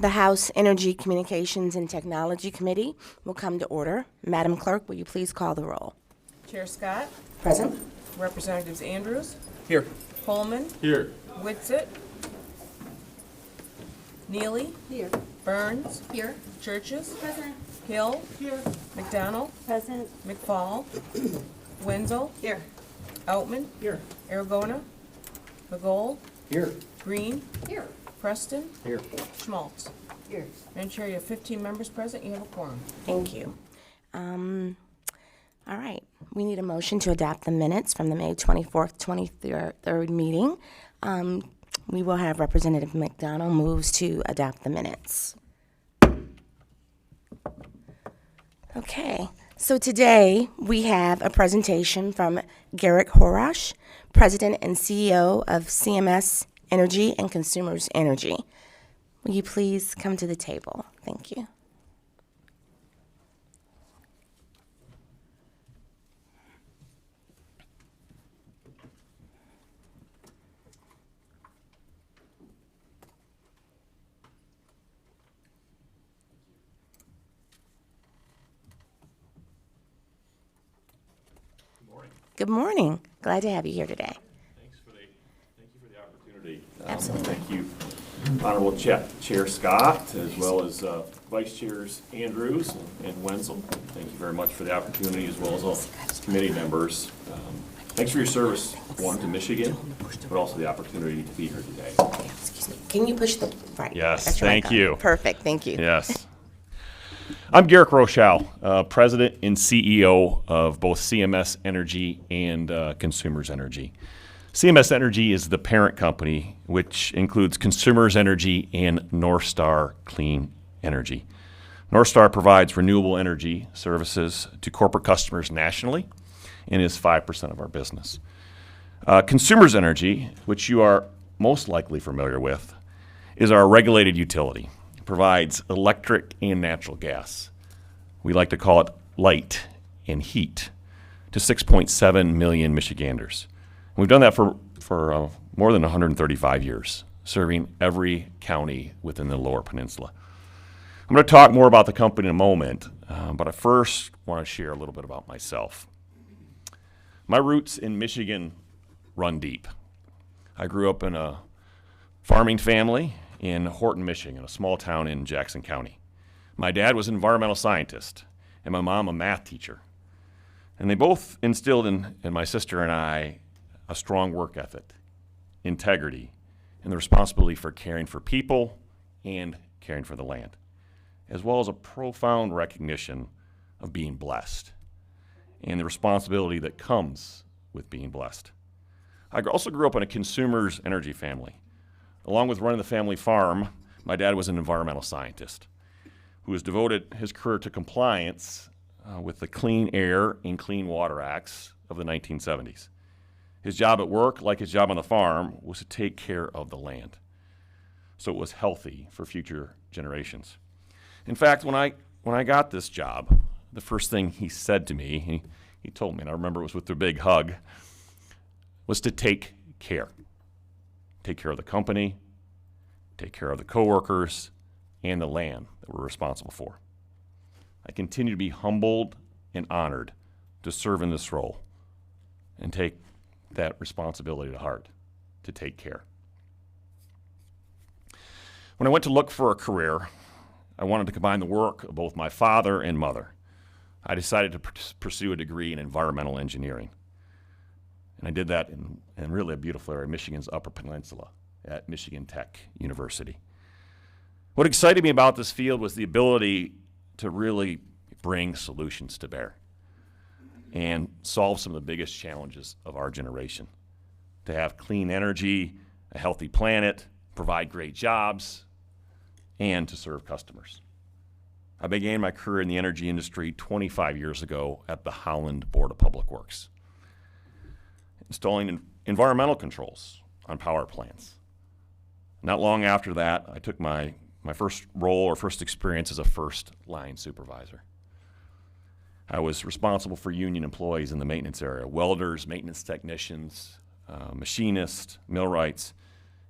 The House Energy, Communications, and Technology Committee will come to order. Madam Clerk, will you please call the roll? Chair Scott, Present. Representatives Andrews, Here. Coleman, Here. Witsit, Neely, Here. Burns, Here. Churches, Present. Hill, McDonald, Present. McFall, Wenzel, Here. Outman, Here. Aragona, McGold, Here. Green, Here. Preston, Here. Schmaltz. Here. Madam Chair, you have 15 members present. You have a quorum. Thank you. All right. We need a motion to adopt the minutes from the May 24th, 23rd meeting. We will have Representative McDonald moves to adopt the minutes. Okay. So today we have a presentation from Garrick Horash, President and CEO of CMS Energy and Consumers Energy. Will you please come to the table? Thank you. Good morning. Glad to have you here today. Thank you for the opportunity. Absolutely. Thank you, Honorable Chair Scott, as well as Vice Chairs Andrews and Wenzel. Thank you very much for the opportunity, as well as all committee members. Thanks for your service, one, to Michigan, but also the opportunity to be here today. Excuse me. Can you push the right? Yes, That's your thank icon. you. Perfect. Thank you. Yes. I'm Garrick Rochelle, President and CEO of both CMS Energy and Consumers Energy. CMS Energy is the parent company, which includes Consumers Energy and Northstar Clean Energy. Northstar provides renewable energy services to corporate customers nationally and is 5% of our business. Consumers Energy, which you are most likely familiar with, is our regulated utility. It provides electric and natural gas. We like to call it light and heat to 6.7 million Michiganders. We've done that for more than 135 years, serving every county within the Lower Peninsula. I'm going to talk more about the company in a moment, but I first want to share a little bit about myself. My roots in Michigan run deep. I grew up in a farming family in Horton, Michigan, a small town in Jackson County. My dad was an environmental scientist, and my mom a math teacher. And they both instilled in my sister and I a strong work ethic, integrity, and the responsibility for caring for people and caring for the land, as well as a profound recognition of being blessed and the responsibility that comes with being blessed. I also grew up in a consumer's energy family. Along with running the family farm, my dad was an environmental scientist who has devoted his career to compliance with the Clean Air and Clean Water Acts of the 1970s. His job at work, like his job on the farm, was to take care of the land so it was healthy for future generations. In fact, when I got this job, the first thing he said to me, he told me, and I remember it was with a big hug, was to take care. Take care of the company, take care of the coworkers, and the land that we're responsible for. I continue to be humbled and honored to serve in this role and take that responsibility to heart, to take care. When I went to look for a career, I wanted to combine the work of both my father and mother. I decided to pursue a degree in environmental engineering. And I did that in really a beautiful area, Michigan's Upper Peninsula at Michigan Tech University. What excited me about this field was the ability to really bring solutions to bear and solve some of the biggest challenges of our generation. To have clean energy, a healthy planet, provide great jobs, and to serve customers. I began my career in the energy industry 25 years ago at the Holland Board of Public Works, installing environmental controls on power plants. Not long after that, I took my first role or first experience as a first line supervisor. I was responsible for union employees in the maintenance area, welders, maintenance technicians, machinists, millwrights,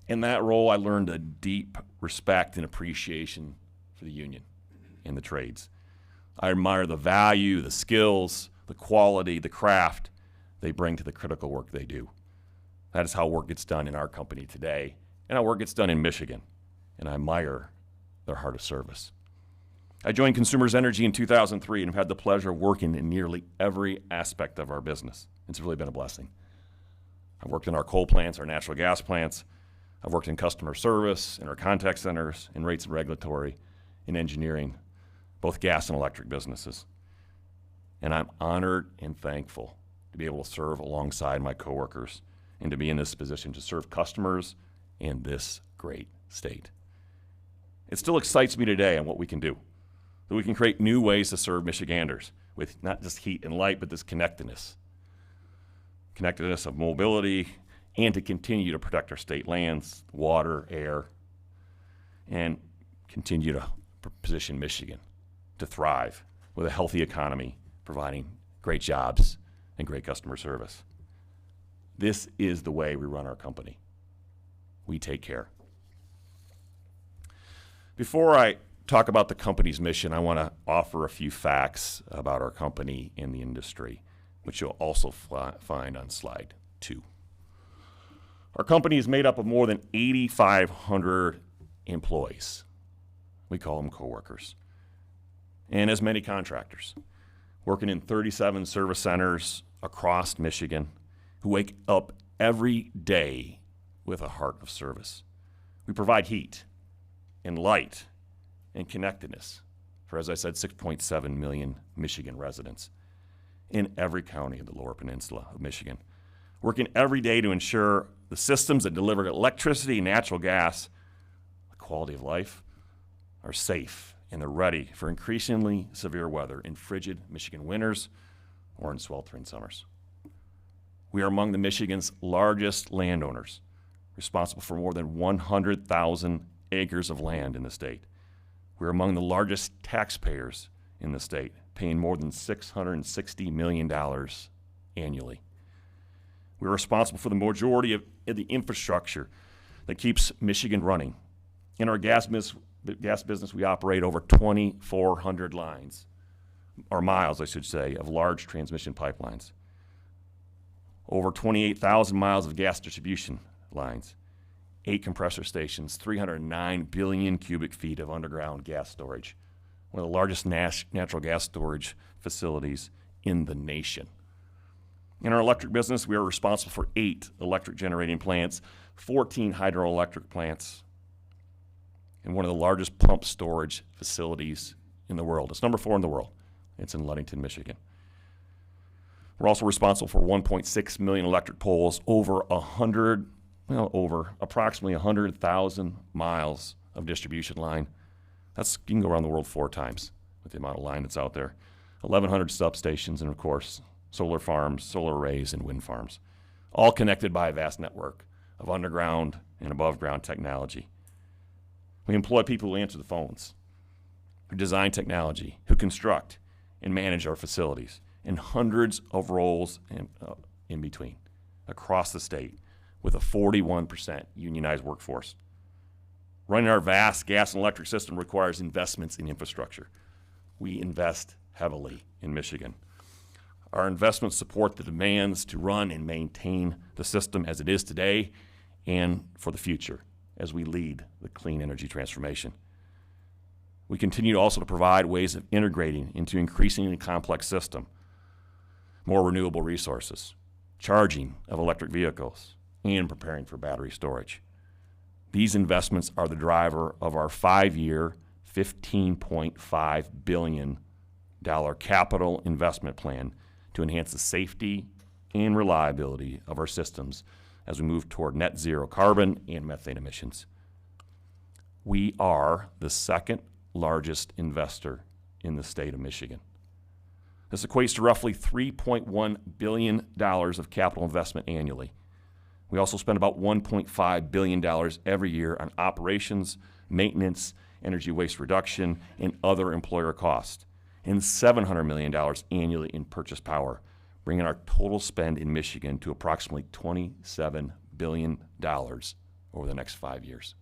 In that role, I learned a deep respect and appreciation for the union and the trades. I admire the value, the skills, the quality, the craft they bring to the critical work they do. That is how work gets done in our company today, and how work gets done in Michigan. And I admire their heart of service. I joined Consumers Energy in 2003 and have had the pleasure of working in nearly every aspect of our business. It's really been a blessing. I've worked in our coal plants, our natural gas plants. I've worked in customer service, in our contact centers, in rates and regulatory, in engineering, both gas and electric businesses. And I'm honored and thankful to be able to serve alongside my coworkers and to be in this position to serve customers in this great state. It still excites me today on what we can do, that we can create new ways to serve Michiganders with not just heat and light, but this connectedness of mobility, and to continue to protect our state lands, water, air, and continue to position Michigan to thrive with a healthy economy, providing great jobs and great customer service. This is the way we run our company. We take care. Before I talk about the company's mission, I want to offer a few facts about our company and the industry, which you'll also find on slide 2. Our company is made up of more than 8,500 employees. We call them coworkers. And as many contractors, working in 37 service centers across Michigan, who wake up every day with a heart of service. We provide heat and light and connectedness for, as I said, 6.7 million Michigan residents in every county of the Lower Peninsula of Michigan, working every day to ensure the systems that deliver electricity and natural gas, the quality of life, are safe and they're ready for increasingly severe weather in frigid Michigan winters or in sweltering summers. We are among the Michigan's largest landowners, responsible for more than 100,000 acres of land in the state. We're among the largest taxpayers in the state, paying more than $660 million annually. We're responsible for the majority of the infrastructure that keeps Michigan running. In our gas business, we operate over 2,400 lines, or miles, I should say, of large transmission pipelines. Over 28,000 miles of gas distribution lines, 8 compressor stations, 309 billion cubic feet of underground gas storage, one of the largest natural gas storage facilities in the nation. In our electric business, we are responsible for 8 electric generating plants, 14 hydroelectric plants, and one of the largest pump storage facilities in the world. It's number 4 in the world. It's in Ludington, Michigan. We're also responsible for 1.6 million electric poles, over approximately 100,000 miles of distribution line. You can go around the world 4 times with the amount of line that's out there. 1,100 substations, and of course, solar farms, solar arrays, and wind farms, all connected by a vast network of underground and above ground technology. We employ people who answer the phones, who design technology, who construct and manage our facilities, and hundreds of roles in between across the state with a 41% unionized workforce. Running our vast gas and electric system requires investments in infrastructure. We invest heavily in Michigan. Our investments support the demands to run and maintain the system as it is today and for the future as we lead the clean energy transformation. We continue also to provide ways of integrating into increasingly complex system, more renewable resources, charging of electric vehicles, and preparing for battery storage. These investments are the driver of our 5-year, $15.5 billion capital investment plan to enhance the safety and reliability of our systems as we move toward net zero carbon and methane emissions. We are the second largest investor in the state of Michigan. This equates to roughly $3.1 billion of capital investment annually. We also spend about $1.5 billion every year on operations, maintenance, energy waste reduction, and other employer costs, and $700 million annually in purchase power, bringing our total spend in Michigan to approximately $27 billion over the next 5 years.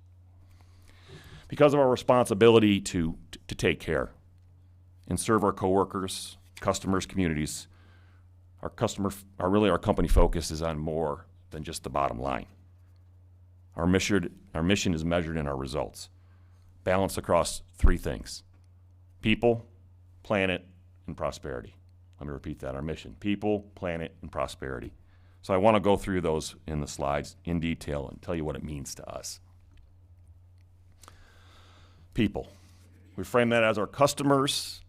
Because of our responsibility to take care and serve our coworkers, customers, communities, our company focus is on more than just the bottom line. Our mission is measured in our results, balanced across 3 things: people, planet, and prosperity. Let me repeat that: our mission, people, planet, and prosperity. So I want to go through those in the slides in detail and tell you what it means to us. People. We frame that as our customers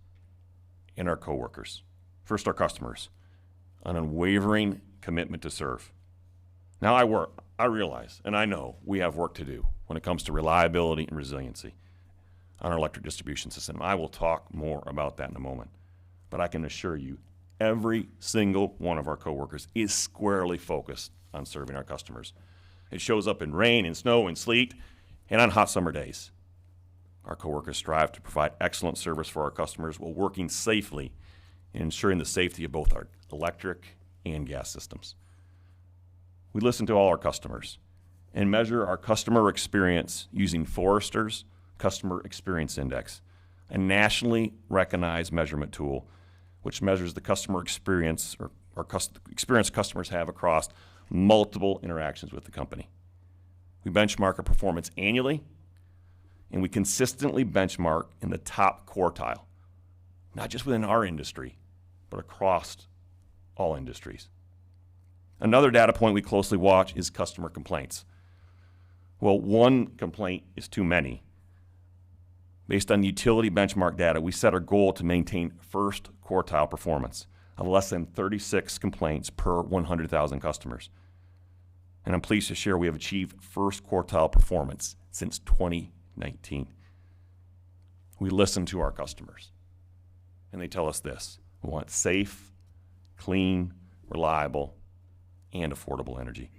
and our coworkers. First, our customers. An unwavering commitment to serve. Now I realize, and I know we have work to do when it comes to reliability and resiliency on our electric distribution system. I will talk more about that in a moment. But I can assure you, every single one of our coworkers is squarely focused on serving our customers. It shows up in rain and snow and sleet and on hot summer days. Our coworkers strive to provide excellent service for our customers while working safely and ensuring the safety of both our electric and gas systems. We listen to all our customers and measure our customer experience using Forrester's Customer Experience Index, a nationally recognized measurement tool which measures the customer experience or experience customers have across multiple interactions with the company. We benchmark our performance annually, and we consistently benchmark in the top quartile, not just within our industry, but across all industries. Another data point we closely watch is customer complaints. Well, one complaint is too many. Based on utility benchmark data, we set our goal to maintain first quartile performance of less than 36 complaints per 100,000 customers. And I'm pleased to share we have achieved first quartile performance since 2019. We listen to our customers, and they tell us this: we want safe, clean, reliable, and affordable energy.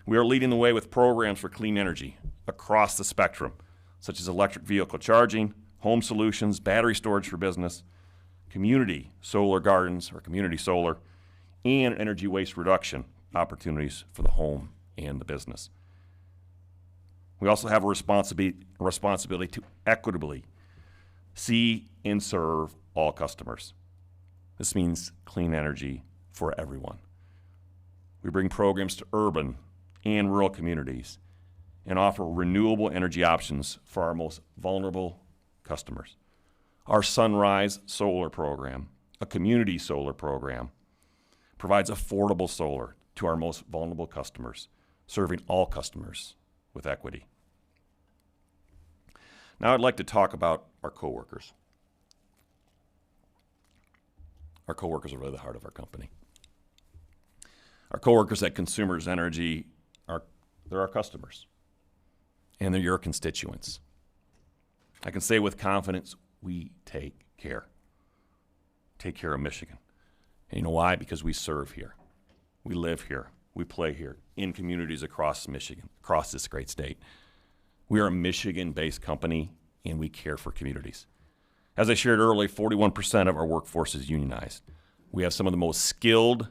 We are leading the way with programs for clean energy across the spectrum, such as electric vehicle charging, home solutions, battery storage for business, community solar gardens or community solar, and energy waste reduction opportunities for the home and the business. We also have a responsibility to equitably see and serve all customers. This means clean energy for everyone. We bring programs to urban and rural communities and offer renewable energy options for our most vulnerable customers. Our Sunrise Solar program, a community solar program, provides affordable solar to our most vulnerable customers, serving all customers with equity. Now I'd like to talk about our coworkers. Our coworkers are really the heart of our company. Our coworkers at Consumers Energy, they're our customers, and they're your constituents. I can say with confidence, we take care of Michigan. And you know why? Because we serve here. We live here. We play here in communities across Michigan, across this great state. We are a Michigan-based company, and we care for communities. As I shared earlier, 41% of our workforce is unionized. We have some of the most skilled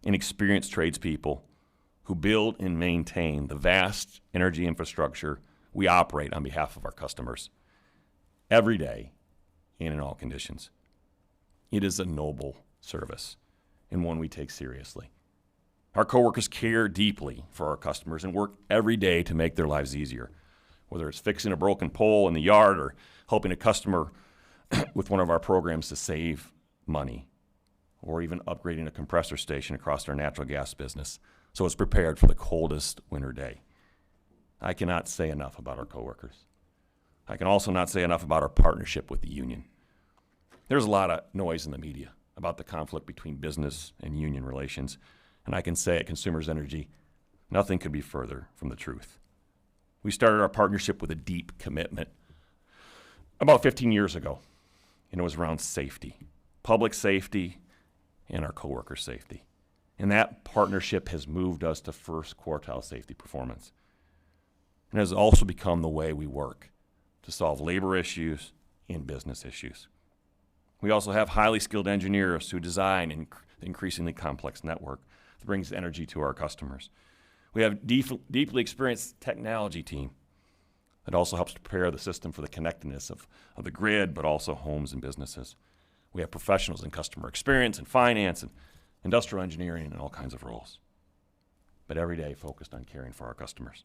and experienced tradespeople who build and maintain the vast energy infrastructure we operate on behalf of our customers every day and in all conditions. It is a noble service and one we take seriously. Our coworkers care deeply for our customers and work every day to make their lives easier, whether it's fixing a broken pole in the yard or helping a customer with one of our programs to save money, or even upgrading a compressor station across our natural gas business so it's prepared for the coldest winter day. I cannot say enough about our coworkers. I can also not say enough about our partnership with the union. There's a lot of noise in the media about the conflict between business and union relations, and I can say at Consumers Energy, nothing could be further from the truth. We started our partnership with a deep commitment about 15 years ago, and it was around safety, public safety, and our coworker safety. And that partnership has moved us to first quartile safety performance. And has also become the way we work to solve labor issues and business issues. We also have highly skilled engineers who design an increasingly complex network that brings energy to our customers. We have a deeply experienced technology team that also helps prepare the system for the connectedness of the grid, but also homes and businesses. We have professionals in customer experience and finance and industrial engineering and all kinds of roles, but every day focused on caring for our customers.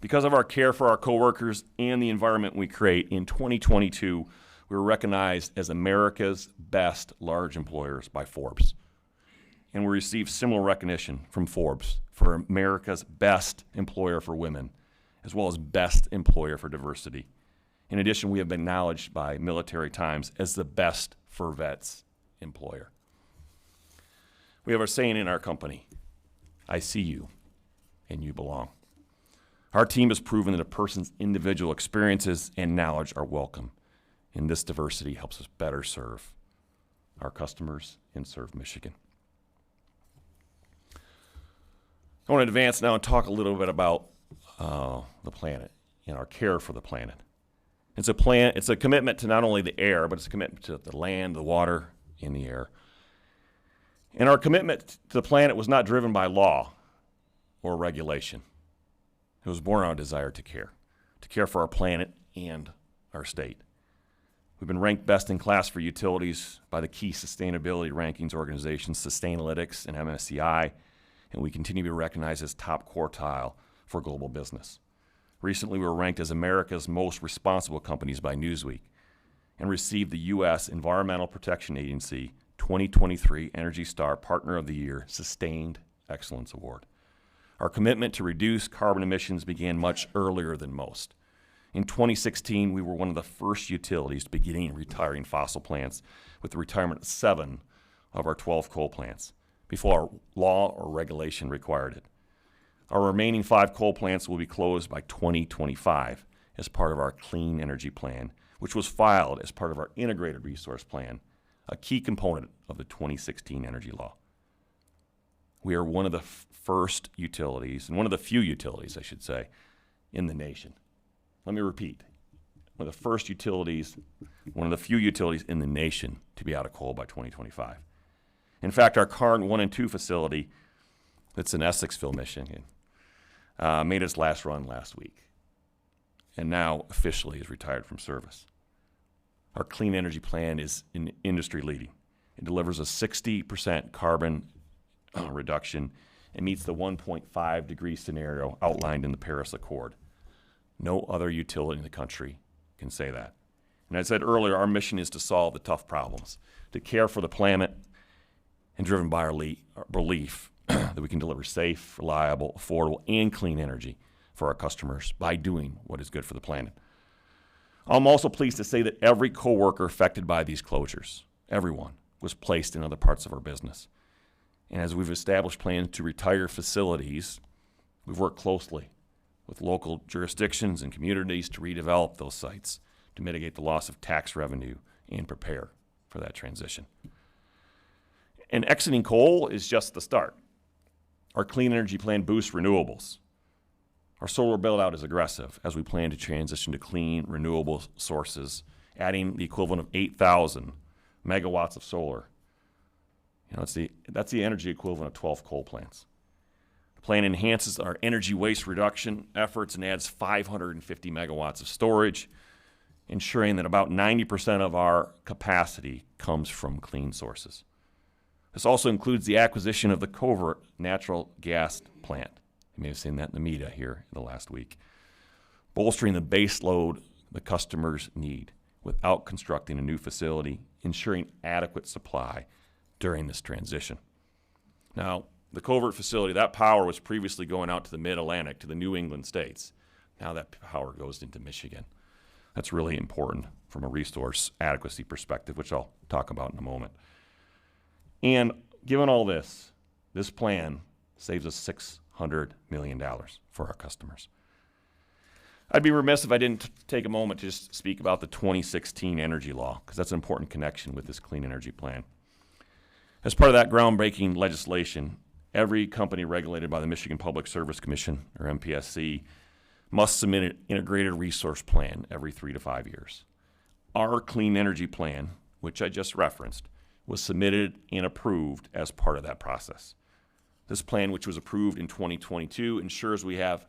Because of our care for our coworkers and the environment we create, in 2022, we were recognized as America's best large employers by Forbes. And we received similar recognition from Forbes for America's best employer for women, as well as best employer for diversity. In addition, we have been acknowledged by Military Times as the best for vets employer. We have our saying in our company, I see you and you belong. Our team has proven that a person's individual experiences and knowledge are welcome, and this diversity helps us better serve our customers and serve Michigan. I want to advance now and talk a little bit about the planet and our care for the planet. It's a commitment to not only the air, but it's a commitment to the land, the water, and the air. And our commitment to the planet was not driven by law or regulation. It was born out of a desire to care for our planet and our state. We've been ranked best in class for utilities by the key sustainability rankings organizations, Sustainalytics and MSCI, and we continue to be recognized as top quartile for global business. Recently, we were ranked as America's most responsible companies by Newsweek and received the U.S. Environmental Protection Agency 2023 Energy Star Partner of the Year Sustained Excellence Award. Our commitment to reduce carbon emissions began much earlier than most. In 2016, we were one of the first utilities to begin retiring fossil plants with the retirement of 7 of our 12 coal plants before law or regulation required it. Our remaining 5 coal plants will be closed by 2025 as part of our Clean Energy Plan, which was filed as part of our Integrated Resource Plan, a key component of the 2016 energy law. We are one of the first utilities, and one of the few utilities, I should say, in the nation. Let me repeat. One of the first utilities, one of the few utilities in the nation to be out of coal by 2025. In fact, our Karn 1 and 2 facility that's in Essexville, Michigan, made its last run last week and now officially is retired from service. Our Clean Energy Plan is industry leading. It delivers a 60% carbon reduction and meets the 1.5 degree scenario outlined in the Paris Accord. No other utility in the country can say that. And as I said earlier, our mission is to solve the tough problems, to care for the planet, and driven by our belief that we can deliver safe, reliable, affordable, and clean energy for our customers by doing what is good for the planet. I'm also pleased to say that every coworker affected by these closures, everyone, was placed in other parts of our business. And as we've established plans to retire facilities, we've worked closely with local jurisdictions and communities to redevelop those sites to mitigate the loss of tax revenue and prepare for that transition. And exiting coal is just the start. Our Clean Energy Plan boosts renewables. Our solar build-out is aggressive as we plan to transition to clean, renewable sources, adding the equivalent of 8,000 megawatts of solar. That's the energy equivalent of 12 coal plants. The plan enhances our energy waste reduction efforts and adds 550 megawatts of storage, ensuring that about 90% of our capacity comes from clean sources. This also includes the acquisition of the Covert natural gas plant. You may have seen that in the media here in the last week, bolstering the base load the customers need without constructing a new facility, ensuring adequate supply during this transition. Now, the Covert facility, that power was previously going out to the Mid-Atlantic, to the New England states. Now that power goes into Michigan. That's really important from a resource adequacy perspective, which I'll talk about in a moment. And given all this, this plan saves us $600 million for our customers. I'd be remiss if I didn't take a moment to just speak about the 2016 energy law, because that's an important connection with this Clean Energy Plan. As part of that groundbreaking legislation, every company regulated by the Michigan Public Service Commission, or MPSC, must submit an integrated resource plan every 3 to 5 years. Our Clean Energy Plan, which I just referenced, was submitted and approved as part of that process. This plan, which was approved in 2022, ensures we have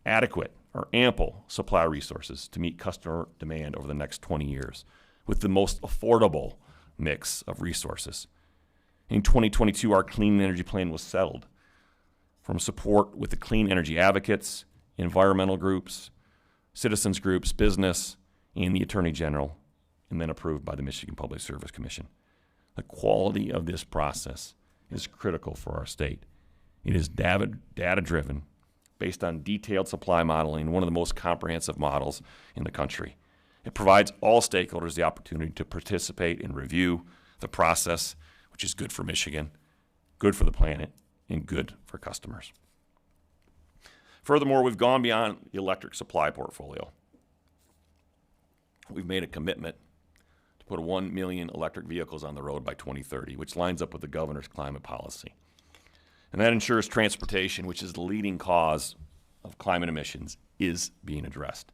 adequate or ample supply resources to meet customer demand over the next 20 years with the most affordable mix of resources. In 2022, our clean energy plan was settled from support with the clean energy advocates, environmental groups, citizens groups, business, and the Attorney General, and then approved by the Michigan Public Service Commission. The quality of this process is critical for our state. It is data-driven, based on detailed supply modeling, one of the most comprehensive models in the country. It provides all stakeholders the opportunity to participate and review the process, which is good for Michigan, good for the planet, and good for customers. Furthermore, we've gone beyond the electric supply portfolio. We've made a commitment to put 1 million electric vehicles on the road by 2030, which lines up with the governor's climate policy. And that ensures transportation, which is the leading cause of climate emissions, is being addressed.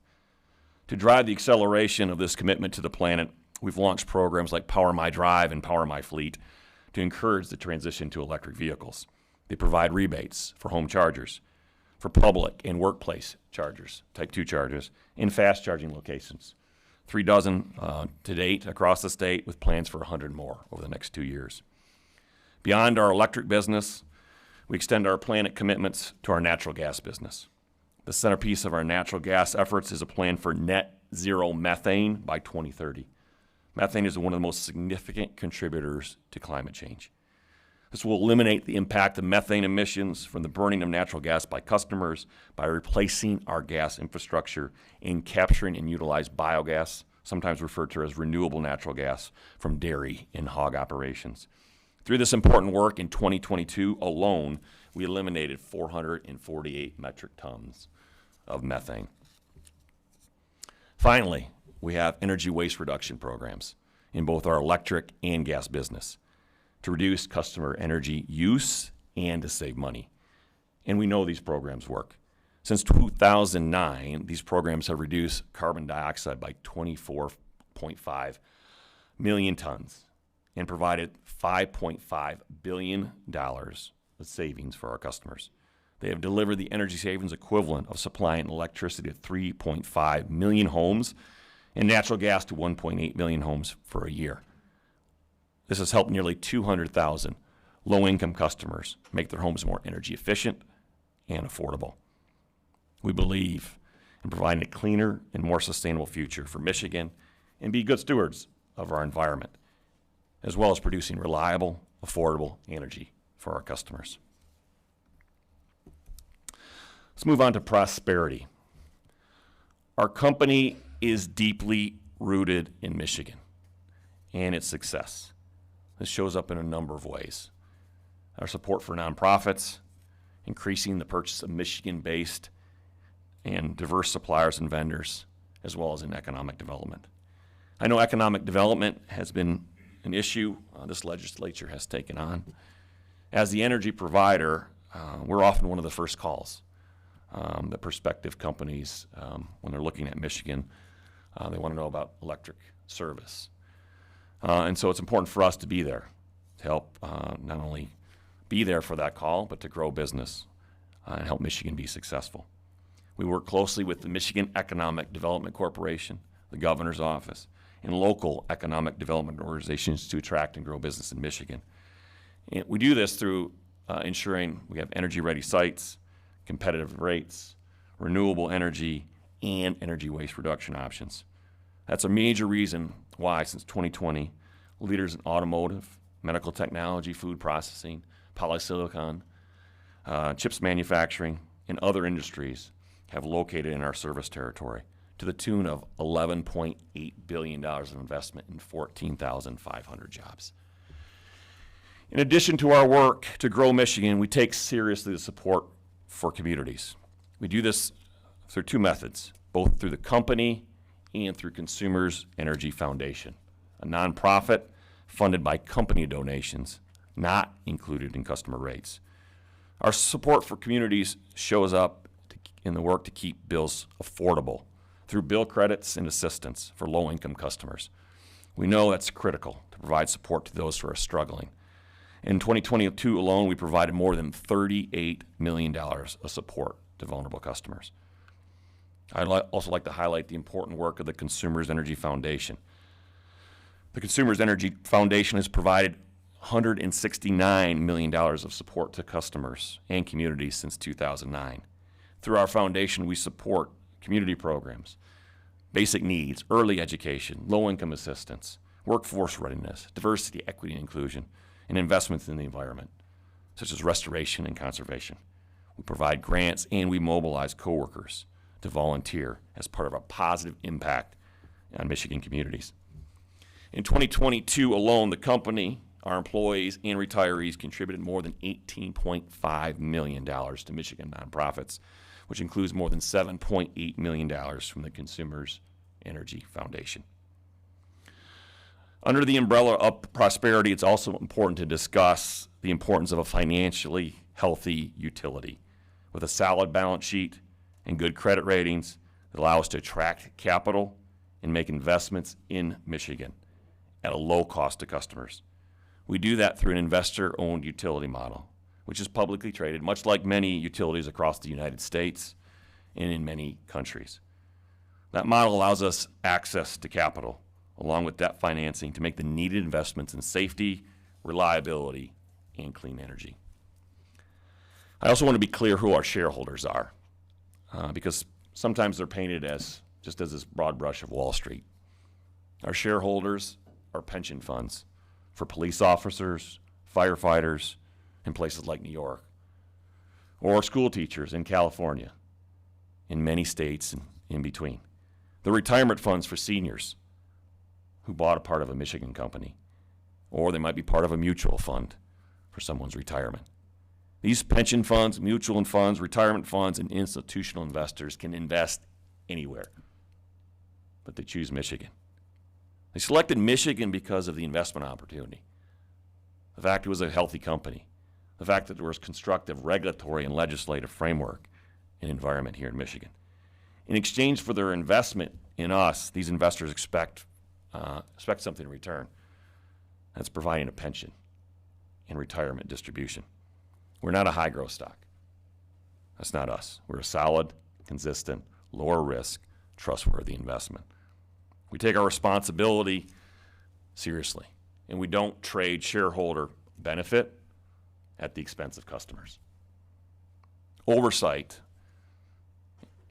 To drive the acceleration of this commitment to the planet, we've launched programs like Power My Drive and Power My Fleet to encourage the transition to electric vehicles. They provide rebates for home chargers, for public and workplace chargers, Type 2 chargers, and fast charging locations. 3 dozen to date across the state, with plans for 100 more over the next 2 years. Beyond our electric business, we extend our planet commitments to our natural gas business. The centerpiece of our natural gas efforts is a plan for net zero methane by 2030. Methane is one of the most significant contributors to climate change. This will eliminate the impact of methane emissions from the burning of natural gas by customers by replacing our gas infrastructure and capturing and utilize biogas, sometimes referred to as renewable natural gas, from dairy and hog operations. Through this important work in 2022 alone, we eliminated 448 metric tons of methane. Finally, we have energy waste reduction programs in both our electric and gas business to reduce customer energy use and to save money. And we know these programs work. Since 2009, these programs have reduced carbon dioxide by 24.5 million tons and provided $5.5 billion of savings for our customers. They have delivered the energy savings equivalent of supplying electricity to 3.5 million homes and natural gas to 1.8 million homes for a year. This has helped nearly 200,000 low-income customers make their homes more energy efficient and affordable. We believe in providing a cleaner and more sustainable future for Michigan and be good stewards of our environment, as well as producing reliable, affordable energy for our customers. Let's move on to prosperity. Our company is deeply rooted in Michigan and its success. This shows up in a number of ways. Our support for nonprofits, increasing the purchase of Michigan-based and diverse suppliers and vendors, as well as in economic development. I know economic development has been an issue this legislature has taken on. As the energy provider, we're often one of the first calls. The prospective companies, when they're looking at Michigan, they want to know about electric service. And so it's important for us to be there to help not only be there for that call, but to grow business and help Michigan be successful. We work closely with the Michigan Economic Development Corporation, the governor's office, and local economic development organizations to attract and grow business in Michigan. And we do this through ensuring we have energy-ready sites, competitive rates, renewable energy, and energy waste reduction options. That's a major reason why, since 2020, leaders in automotive, medical technology, food processing, polysilicon, chips manufacturing, and other industries have located in our service territory to the tune of $11.8 billion of investment in 14,500 jobs. In addition to our work to grow Michigan, we take seriously the support for communities. We do this through 2 methods, both through the company and through Consumers Energy Foundation, a nonprofit funded by company donations, not included in customer rates. Our support for communities shows up in the work to keep bills affordable through bill credits and assistance for low-income customers. We know that's critical to provide support to those who are struggling. In 2022 alone, we provided more than $38 million of support to vulnerable customers. I'd also like to highlight the important work of the Consumers Energy Foundation. The Consumers Energy Foundation has provided $169 million of support to customers and communities since 2009. Through our foundation, we support community programs, basic needs, early education, low-income assistance, workforce readiness, diversity, equity, and inclusion, and investments in the environment, such as restoration and conservation. We provide grants and we mobilize coworkers to volunteer as part of a positive impact on Michigan communities. In 2022 alone, the company, our employees, and retirees contributed more than $18.5 million to Michigan nonprofits, which includes more than $7.8 million from the Consumers Energy Foundation. Under the umbrella of prosperity, it's also important to discuss the importance of a financially healthy utility with a solid balance sheet and good credit ratings that allow us to attract capital and make investments in Michigan at a low cost to customers. We do that through an investor-owned utility model, which is publicly traded, much like many utilities across the United States and in many countries. That model allows us access to capital, along with debt financing, to make the needed investments in safety, reliability, and clean energy. I also want to be clear who our shareholders are, because sometimes they're painted as just as this broad brush of Wall Street. Our shareholders are pension funds for police officers, firefighters in places like New York, or school teachers in California, in many states and in between. The retirement funds for seniors who bought a part of a Michigan company, or they might be part of a mutual fund for someone's retirement. These pension funds, mutual funds, retirement funds, and institutional investors can invest anywhere, but they choose Michigan. They selected Michigan because of the investment opportunity, the fact it was a healthy company, the fact that there was constructive regulatory and legislative framework and environment here in Michigan. In exchange for their investment in us, these investors expect something in return. That's providing a pension and retirement distribution. We're not a high growth stock. That's not us. We're a solid, consistent, lower risk, trustworthy investment. We take our responsibility seriously, and we don't trade shareholder benefit at the expense of customers. Oversight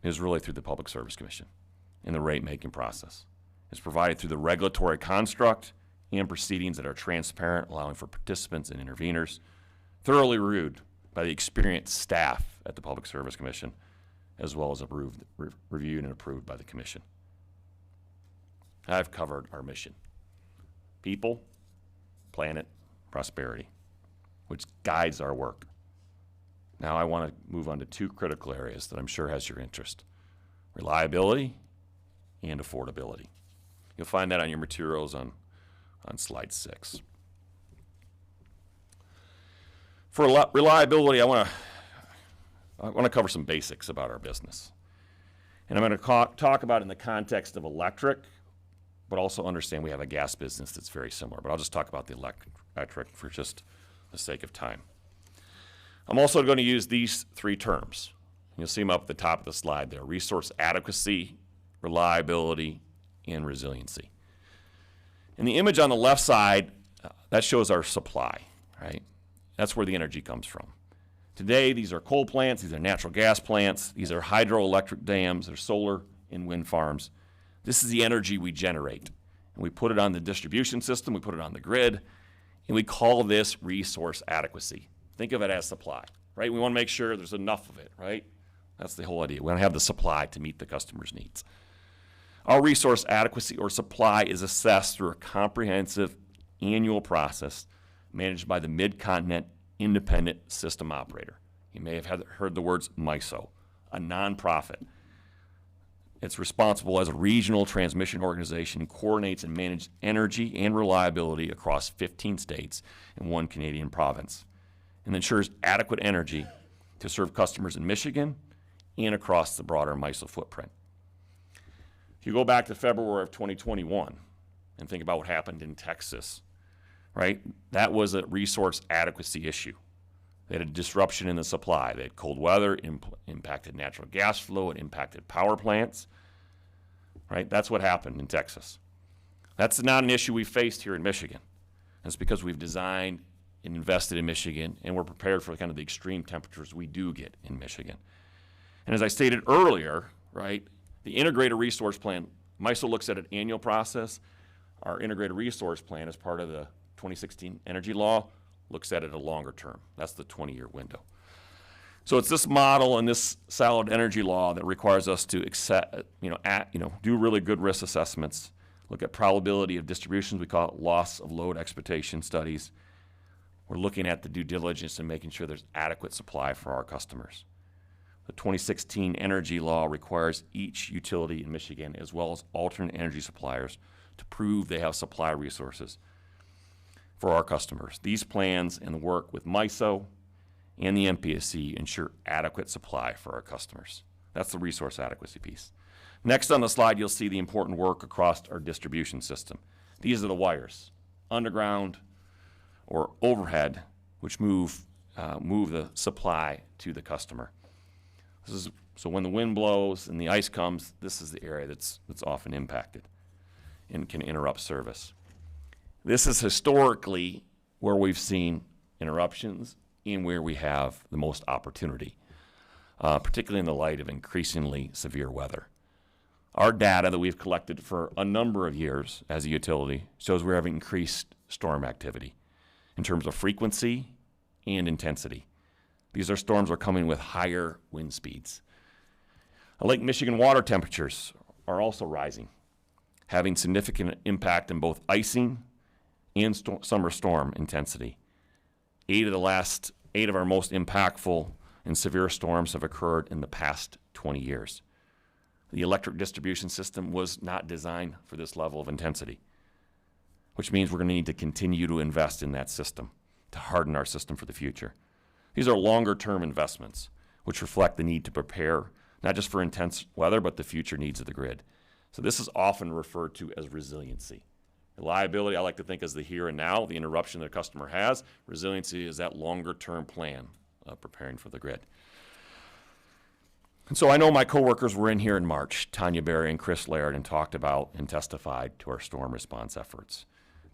is really through the Public Service Commission and the rate-making process. It's provided through the regulatory construct and proceedings that are transparent, allowing for participants and interveners, thoroughly reviewed by the experienced staff at the Public Service Commission, as well as reviewed and approved by the Commission. I've covered our mission: people, planet, prosperity, which guides our work. Now I want to move on to two critical areas that I'm sure has your interest: reliability and affordability. You'll find that on your materials on slide 6. For reliability, I want to cover some basics about our business. And I'm going to talk about it in the context of electric, but also understand we have a gas business that's very similar. But I'll just talk about the electric for just the sake of time. I'm also going to use these three terms. You'll see them up at the top of the slide there: resource adequacy, reliability, and resiliency. And the image on the left side, that shows our supply, right? That's where the energy comes from. Today, these are coal plants, these are natural gas plants, these are hydroelectric dams, they're solar and wind farms. This is the energy we generate. And we put it on the distribution system, we put it on the grid, and we call this resource adequacy. Think of it as supply, right? We want to make sure there's enough of it, right? That's the whole idea. We want to have the supply to meet the customer's needs. Our resource adequacy or supply is assessed through a comprehensive annual process managed by the Mid-Continent Independent System Operator. You may have heard the words MISO, a nonprofit. It's responsible as a regional transmission organization and coordinates and manages energy and reliability across 15 states and 1 Canadian province, and ensures adequate energy to serve customers in Michigan and across the broader MISO footprint. If you go back to February of 2021 and think about what happened in Texas, right? That was a resource adequacy issue. They had a disruption in the supply. They had cold weather, impacted natural gas flow, it impacted power plants, right? That's what happened in Texas. That's not an issue we faced here in Michigan. That's because we've designed and invested in Michigan, and we're prepared for kind of the extreme temperatures we do get in Michigan. And as I stated earlier, right, the integrated resource plan, MISO looks at an annual process. Our integrated resource plan, as part of the 2016 energy law, looks at it a longer term. That's the 20-year window. So it's this model and this solid energy law that requires us to do really good risk assessments, look at probability of distributions. We call it loss of load expectation studies. We're looking at the due diligence and making sure there's adequate supply for our customers. The 2016 energy law requires each utility in Michigan, as well as alternate energy suppliers, to prove they have supply resources for our customers. These plans and the work with MISO and the MPSC ensure adequate supply for our customers. That's the resource adequacy piece. Next on the slide, you'll see the important work across our distribution system. These are the wires, underground or overhead, which move the supply to the customer. So when the wind blows and the ice comes, this is the area that's often impacted and can interrupt service. This is historically where we've seen interruptions and where we have the most opportunity, particularly in the light of increasingly severe weather. Our data that we've collected for a number of years as a utility shows we're having increased storm activity in terms of frequency and intensity. These storms are coming with higher wind speeds. Lake Michigan water temperatures are also rising, having significant impact in both icing and summer storm intensity. 8 of our most impactful and severe storms have occurred in the past 20 years. The electric distribution system was not designed for this level of intensity, which means we're going to need to continue to invest in that system to harden our system for the future. These are longer-term investments, which reflect the need to prepare not just for intense weather, but the future needs of the grid. So this is often referred to as resiliency. Reliability, I like to think, is the here and now, the interruption the customer has. Resiliency is that longer-term plan of preparing for the grid. And so I know my coworkers were in here in March, Tanya Berry and Chris Laird, and talked about and testified to our storm response efforts.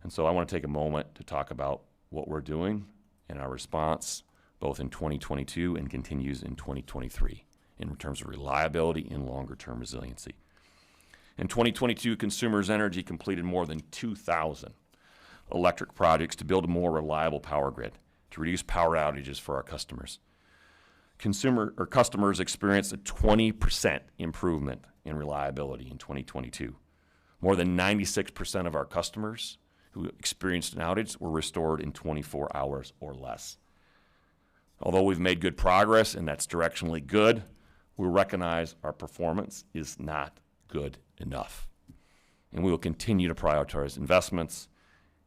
And so I want to take a moment to talk about what we're doing and our response, both in 2022 and continues in 2023, in terms of reliability and longer-term resiliency. In 2022, Consumers Energy completed more than 2,000 electric projects to build a more reliable power grid to reduce power outages for our customers. Customers experienced a 20% improvement in reliability in 2022. More than 96% of our customers who experienced an outage were restored in 24 hours or less. Although we've made good progress, and that's directionally good, we recognize our performance is not good enough. And we will continue to prioritize investments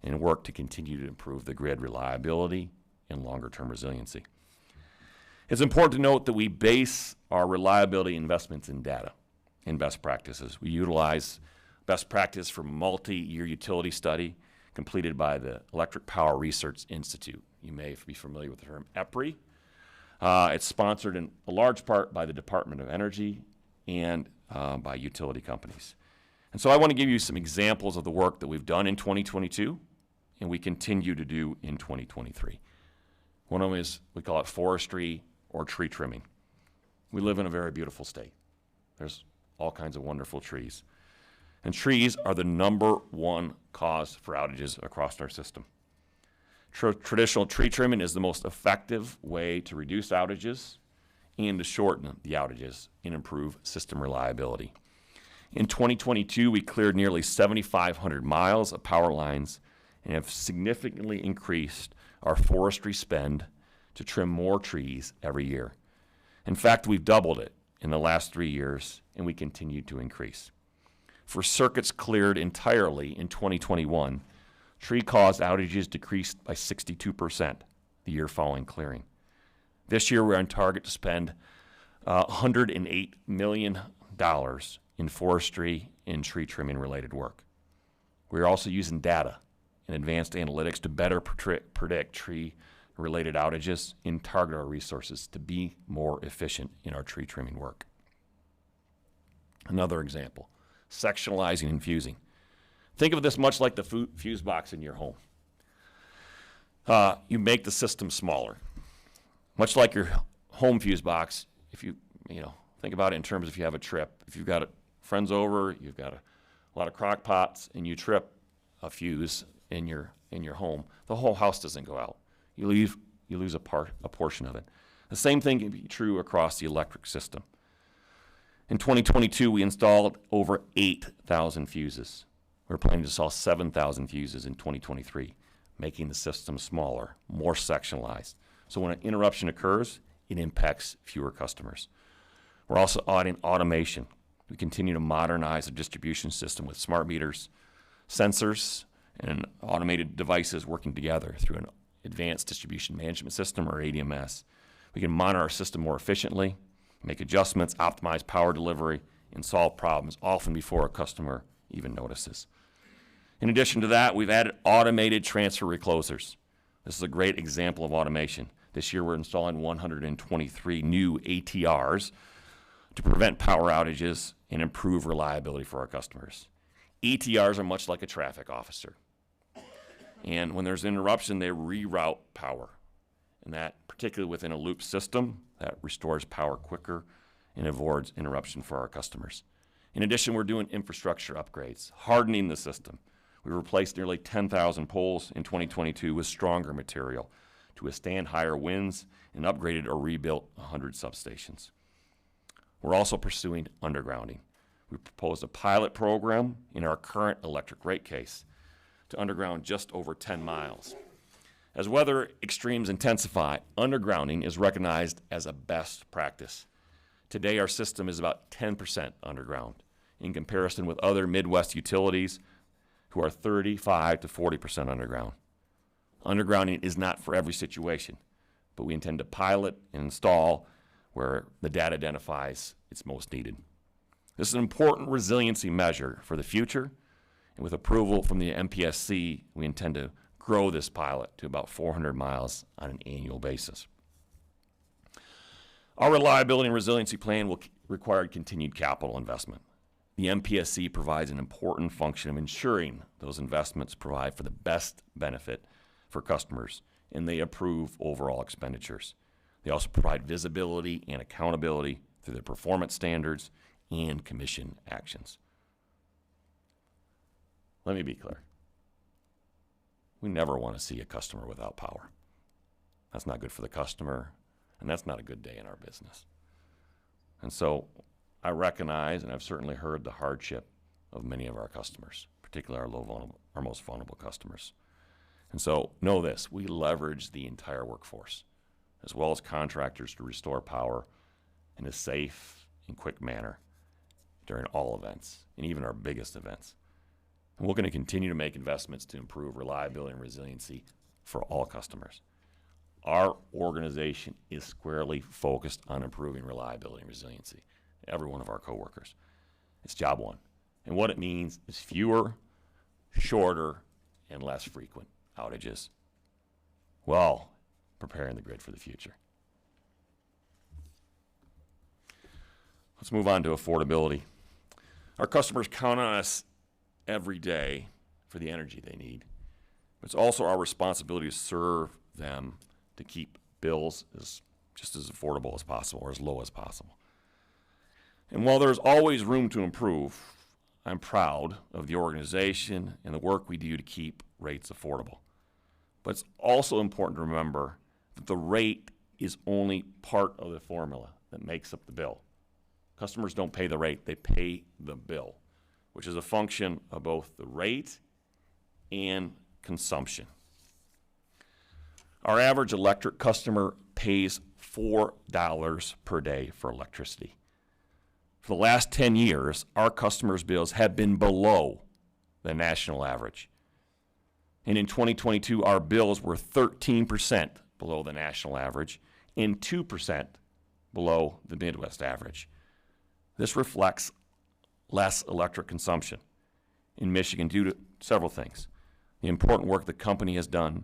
and work to continue to improve the grid reliability and longer-term resiliency. It's important to note that we base our reliability investments in data and best practices. We utilize best practice from a multi-year utility study completed by the Electric Power Research Institute. You may be familiar with the term EPRI. It's sponsored in a large part by the Department of Energy and by utility companies. And so I want to give you some examples of the work that we've done in 2022 and we continue to do in 2023. One of them is, we call it forestry or tree trimming. We live in a very beautiful state. There's all kinds of wonderful trees. And trees are the number one cause for outages across our system. Traditional tree trimming is the most effective way to reduce outages and to shorten the outages and improve system reliability. In 2022, we cleared nearly 7,500 miles of power lines and have significantly increased our forestry spend to trim more trees every year. In fact, we've doubled it in the last 3 years, and we continue to increase. For circuits cleared entirely in 2021, tree-caused outages decreased by 62% the year following clearing. This year, we're on target to spend $108 million in forestry and tree trimming related work. We're also using data and advanced analytics to better predict tree-related outages and target our resources to be more efficient in our tree trimming work. Another example, sectionalizing and fusing. Think of this much like the fuse box in your home. You make the system smaller. Much like your home fuse box, if you think about it in terms of if you have a trip. If you've got friends over, you've got a lot of crock pots, and you trip a fuse in your home, the whole house doesn't go out. You lose a portion of it. The same thing can be true across the electric system. In 2022, we installed over 8,000 fuses. We're planning to install 7,000 fuses in 2023, making the system smaller, more sectionalized. So when an interruption occurs, it impacts fewer customers. We're also adding automation. We continue to modernize the distribution system with smart meters, sensors, and automated devices working together through an advanced distribution management system, or ADMS. We can monitor our system more efficiently, make adjustments, optimize power delivery, and solve problems often before a customer even notices. In addition to that, we've added automated transfer reclosers. This is a great example of automation. This year we're installing 123 new ATRs to prevent power outages and improve reliability for our customers. ATRs are much like a traffic officer. And when there's an interruption, they reroute power. And that, particularly within a loop system, that restores power quicker and avoids interruption for our customers. In addition, we're doing infrastructure upgrades, hardening the system. We replaced nearly 10,000 poles in 2022 with stronger material to withstand higher winds and upgraded or rebuilt 100 substations. We're also pursuing undergrounding. We proposed a pilot program in our current electric rate case to underground just over 10 miles. As weather extremes intensify, undergrounding is recognized as a best practice. Today, our system is about 10% underground in comparison with other Midwest utilities who are 35 to 40% underground. Undergrounding is not for every situation, but we intend to pilot and install where the data identifies it's most needed. This is an important resiliency measure for the future, and with approval from the MPSC, we intend to grow this pilot to about 400 miles on an annual basis. Our reliability and resiliency plan will require continued capital investment. The MPSC provides an important function of ensuring those investments provide for the best benefit for customers, and they approve overall expenditures. They also provide visibility and accountability through their performance standards and commission actions. Let me be clear. We never want to see a customer without power. That's not good for the customer, and that's not a good day in our business. And so I recognize, and I've certainly heard the hardship of many of our customers, particularly our most vulnerable customers. And so know this, we leverage the entire workforce, as well as contractors, to restore power in a safe and quick manner during all events, and even our biggest events. And we're going to continue to make investments to improve reliability and resiliency for all customers. Our organization is squarely focused on improving reliability and resiliency. Every one of our coworkers. It's job one. And what it means is fewer, shorter, and less frequent outages, while preparing the grid for the future. Let's move on to affordability. Our customers count on us every day for the energy they need. But it's also our responsibility to serve them to keep bills just as affordable as possible, or as low as possible. And while there's always room to improve, I'm proud of the organization and the work we do to keep rates affordable. But it's also important to remember that the rate is only part of the formula that makes up the bill. Customers don't pay the rate, they pay the bill, which is a function of both the rate and consumption. Our average electric customer pays $4 per day for electricity. For the last 10 years, our customers' bills have been below the national average. And in 2022, our bills were 13% below the national average and 2% below the Midwest average. This reflects less electric consumption in Michigan due to several things. the important work the company has done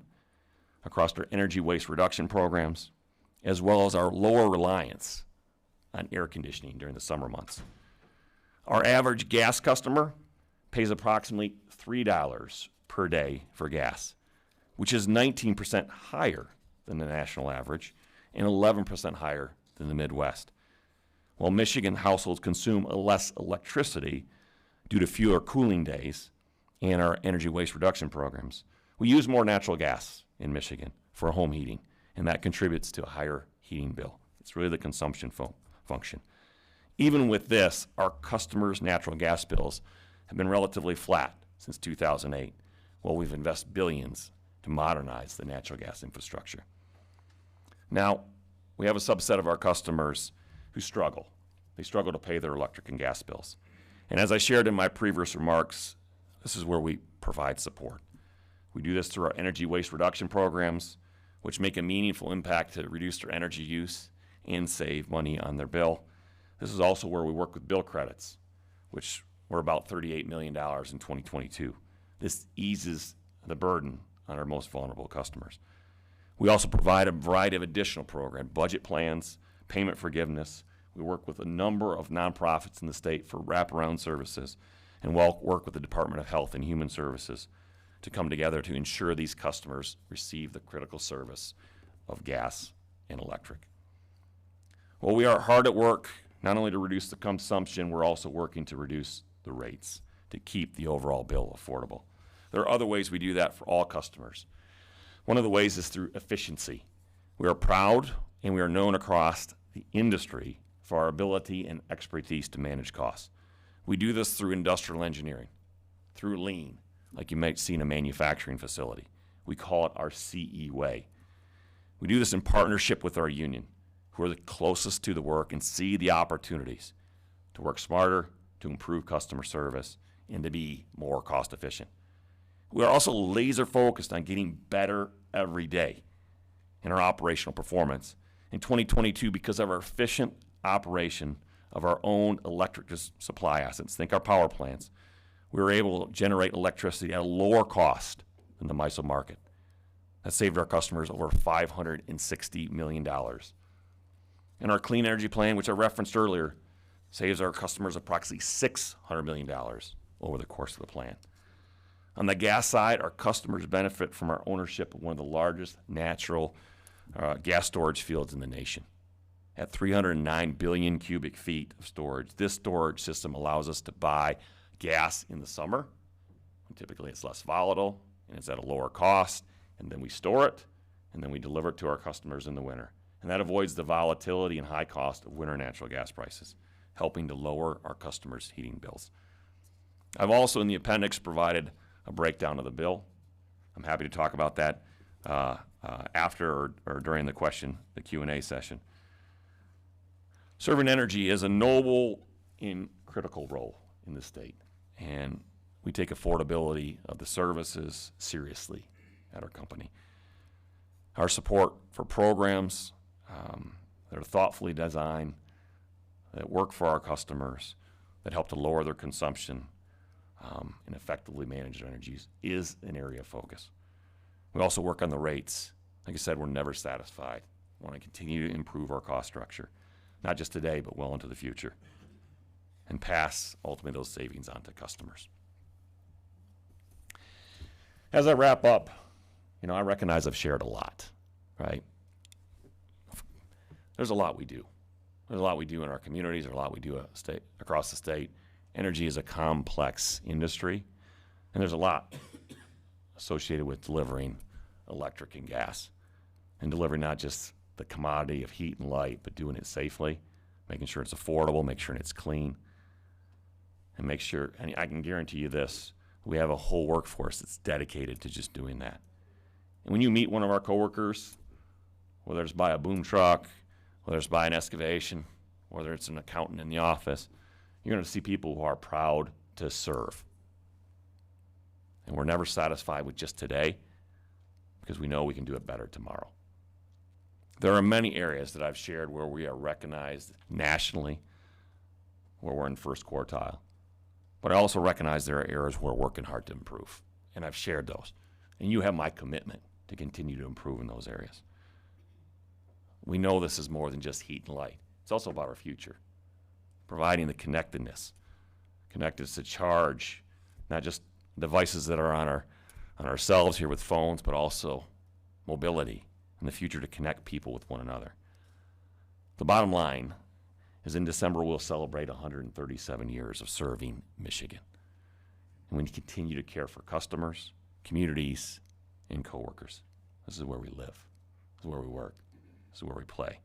across our energy waste reduction programs, as well as our lower reliance on air conditioning during the summer months. Our average gas customer pays approximately $3 per day for gas, which is 19% higher than the national average and 11% higher than the Midwest. While Michigan households consume less electricity due to fewer cooling days and our energy waste reduction programs, we use more natural gas in Michigan for home heating, and that contributes to a higher heating bill. It's really the consumption function. Even with this, our customers' natural gas bills have been relatively flat since 2008, while we've invested billions to modernize the natural gas infrastructure. Now, we have a subset of our customers who struggle. They struggle to pay their electric and gas bills. And as I shared in my previous remarks, this is where we provide support. We do this through our energy waste reduction programs, which make a meaningful impact to reduce their energy use and save money on their bill. This is also where we work with bill credits, which were about $38 million in 2022. This eases the burden on our most vulnerable customers. We also provide a variety of additional programs, budget plans, payment forgiveness. We work with a number of nonprofits in the state for wraparound services, and we'll work with the Department of Health and Human Services to come together to ensure these customers receive the critical service of gas and electric. Well, we are hard at work not only to reduce the consumption, we're also working to reduce the rates to keep the overall bill affordable. There are other ways we do that for all customers. One of the ways is through efficiency. We are proud and we are known across the industry for our ability and expertise to manage costs. We do this through industrial engineering, through lean, like you might see in a manufacturing facility. We call it our CE way. We do this in partnership with our union, who are the closest to the work and see the opportunities to work smarter, to improve customer service, and to be more cost efficient. We are also laser focused on getting better every day in our operational performance. In 2022, because of our efficient operation of our own electric supply assets, think our power plants, we were able to generate electricity at a lower cost than the MISO market. That saved our customers over $560 million. And our clean energy plan, which I referenced earlier, saves our customers approximately $600 million over the course of the plan. On the gas side, our customers benefit from our ownership of one of the largest natural gas storage fields in the nation. At 309 billion cubic feet of storage, this storage system allows us to buy gas in the summer, when typically it's less volatile and it's at a lower cost, and then we store it, and then we deliver it to our customers in the winter. And that avoids the volatility and high cost of winter natural gas prices, helping to lower our customers' heating bills. I've also in the appendix provided a breakdown of the bill. I'm happy to talk about that after or during the Q&A session. Serving energy is a noble and critical role in the state, and we take affordability of the services seriously at our company. Our support for programs that are thoughtfully designed, that work for our customers, that help to lower their consumption and effectively manage their energies is an area of focus. We also work on the rates. Like I said, we're never satisfied. We want to continue to improve our cost structure, not just today, but well into the future, and pass ultimately those savings on to customers. As I wrap up, I recognize I've shared a lot, right? There's a lot we do. There's a lot we do in our communities. There's a lot we do across the state. Energy is a complex industry, and there's a lot associated with delivering electric and gas, and delivering not just the commodity of heat and light, but doing it safely, making sure it's affordable, make sure it's clean, and make sure, and I can guarantee you this, we have a whole workforce that's dedicated to just doing that. And when you meet one of our coworkers, whether it's by a boom truck, whether it's by an excavation, whether it's an accountant in the office, you're going to see people who are proud to serve. And we're never satisfied with just today because we know we can do it better tomorrow. There are many areas that I've shared where we are recognized nationally, where we're in first quartile. But I also recognize there are areas where we're working hard to improve, and I've shared those. And you have my commitment to continue to improve in those areas. We know this is more than just heat and light. It's also about our future, providing the connectedness to charge, not just devices that are on ourselves here with phones, but also mobility in the future to connect people with one another. The bottom line is in December we'll celebrate 137 years of serving Michigan. And we continue to care for customers, communities, and coworkers. This is where we live. This is where we work. This is where we play.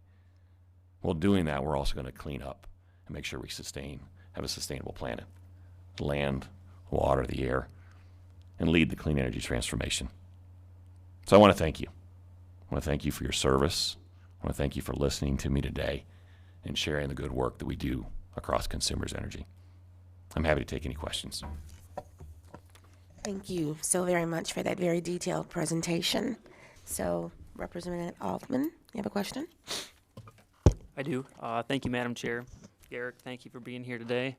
While doing that, we're also going to clean up and make sure we have a sustainable planet, the land, the water, the air, and lead the clean energy transformation. So I want to thank you. I want to thank you for your service. I want to thank you for listening to me today and sharing the good work that we do across Consumers Energy. I'm happy to take any questions. Thank you so very much for that very detailed presentation. So, Representative Altman, you have a question? I do. Thank you, Madam Chair. Garrick, thank you for being here today.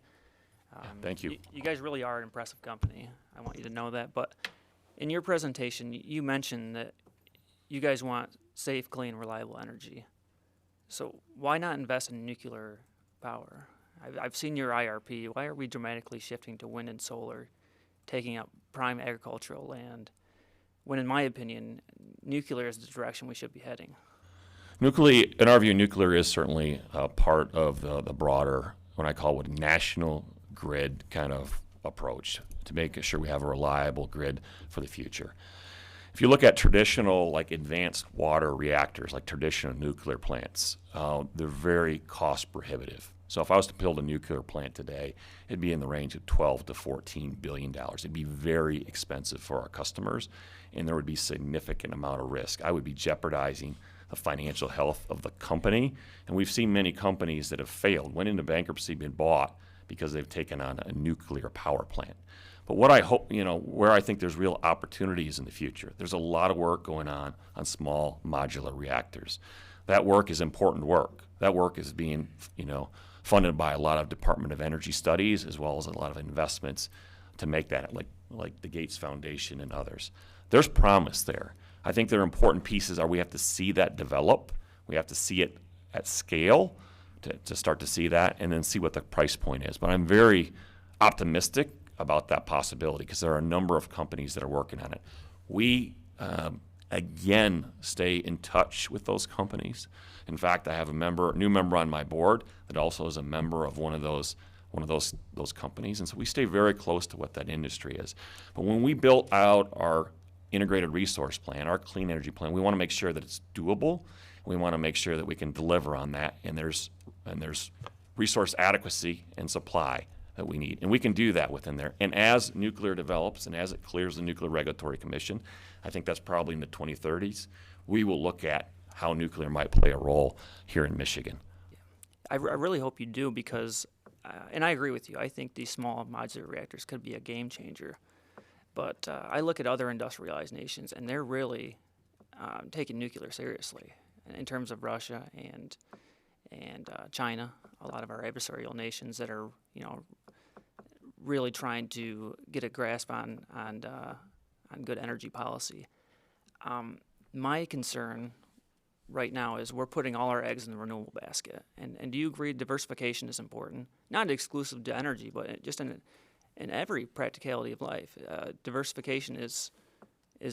Thank you. You guys really are an impressive company. I want you to know that. But in your presentation, you mentioned that you guys want safe, clean, reliable energy. So why not invest in nuclear power? I've seen your IRP. Why are we dramatically shifting to wind and solar, taking up prime agricultural land, when, in my opinion, nuclear is the direction we should be heading? In our view, nuclear is certainly a part of the broader, what I call a national grid kind of approach to make sure we have a reliable grid for the future. If you look at traditional, like advanced water reactors, like traditional nuclear plants, they're very cost prohibitive. So if I was to build a nuclear plant today, it'd be in the range of $12 to $14 billion. It'd be very expensive for our customers, and there would be significant amount of risk. I would be jeopardizing the financial health of the company, and we've seen many companies that have failed, went into bankruptcy, been bought because they've taken on a nuclear power plant. But what I hope, where I think there's real opportunities in the future, there's a lot of work going on small modular reactors. That work is important work. That work is being, funded by a lot of Department of Energy studies, as well as a lot of investments to make that, like the Gates Foundation and others. There's promise there. I think there are important pieces we have to see that develop. We have to see it at scale to start to see that, and then see what the price point is. But I'm very optimistic about that possibility because there are a number of companies that are working on it. We, again, stay in touch with those companies. In fact, I have a new member on my board that also is a member of one of those companies, and so we stay very close to what that industry is. But when we built out our integrated resource plan, our clean energy plan, we want to make sure that it's doable. We want to make sure that we can deliver on that, and there's resource adequacy and supply that we need, and we can do that within there. And as nuclear develops and as it clears the Nuclear Regulatory Commission, I think that's probably in the 2030s, we will look at how nuclear might play a role here in Michigan. I really hope you do because, and I agree with you, I think these small modular reactors could be a game changer. But I look at other industrialized nations, and they're really taking nuclear seriously in terms of Russia and China, a lot of our adversarial nations that are, really trying to get a grasp on good energy policy. My concern right now is we're putting all our eggs in the renewable basket. And do you agree diversification is important? Not exclusive to energy, but just in every practicality of life. Diversification is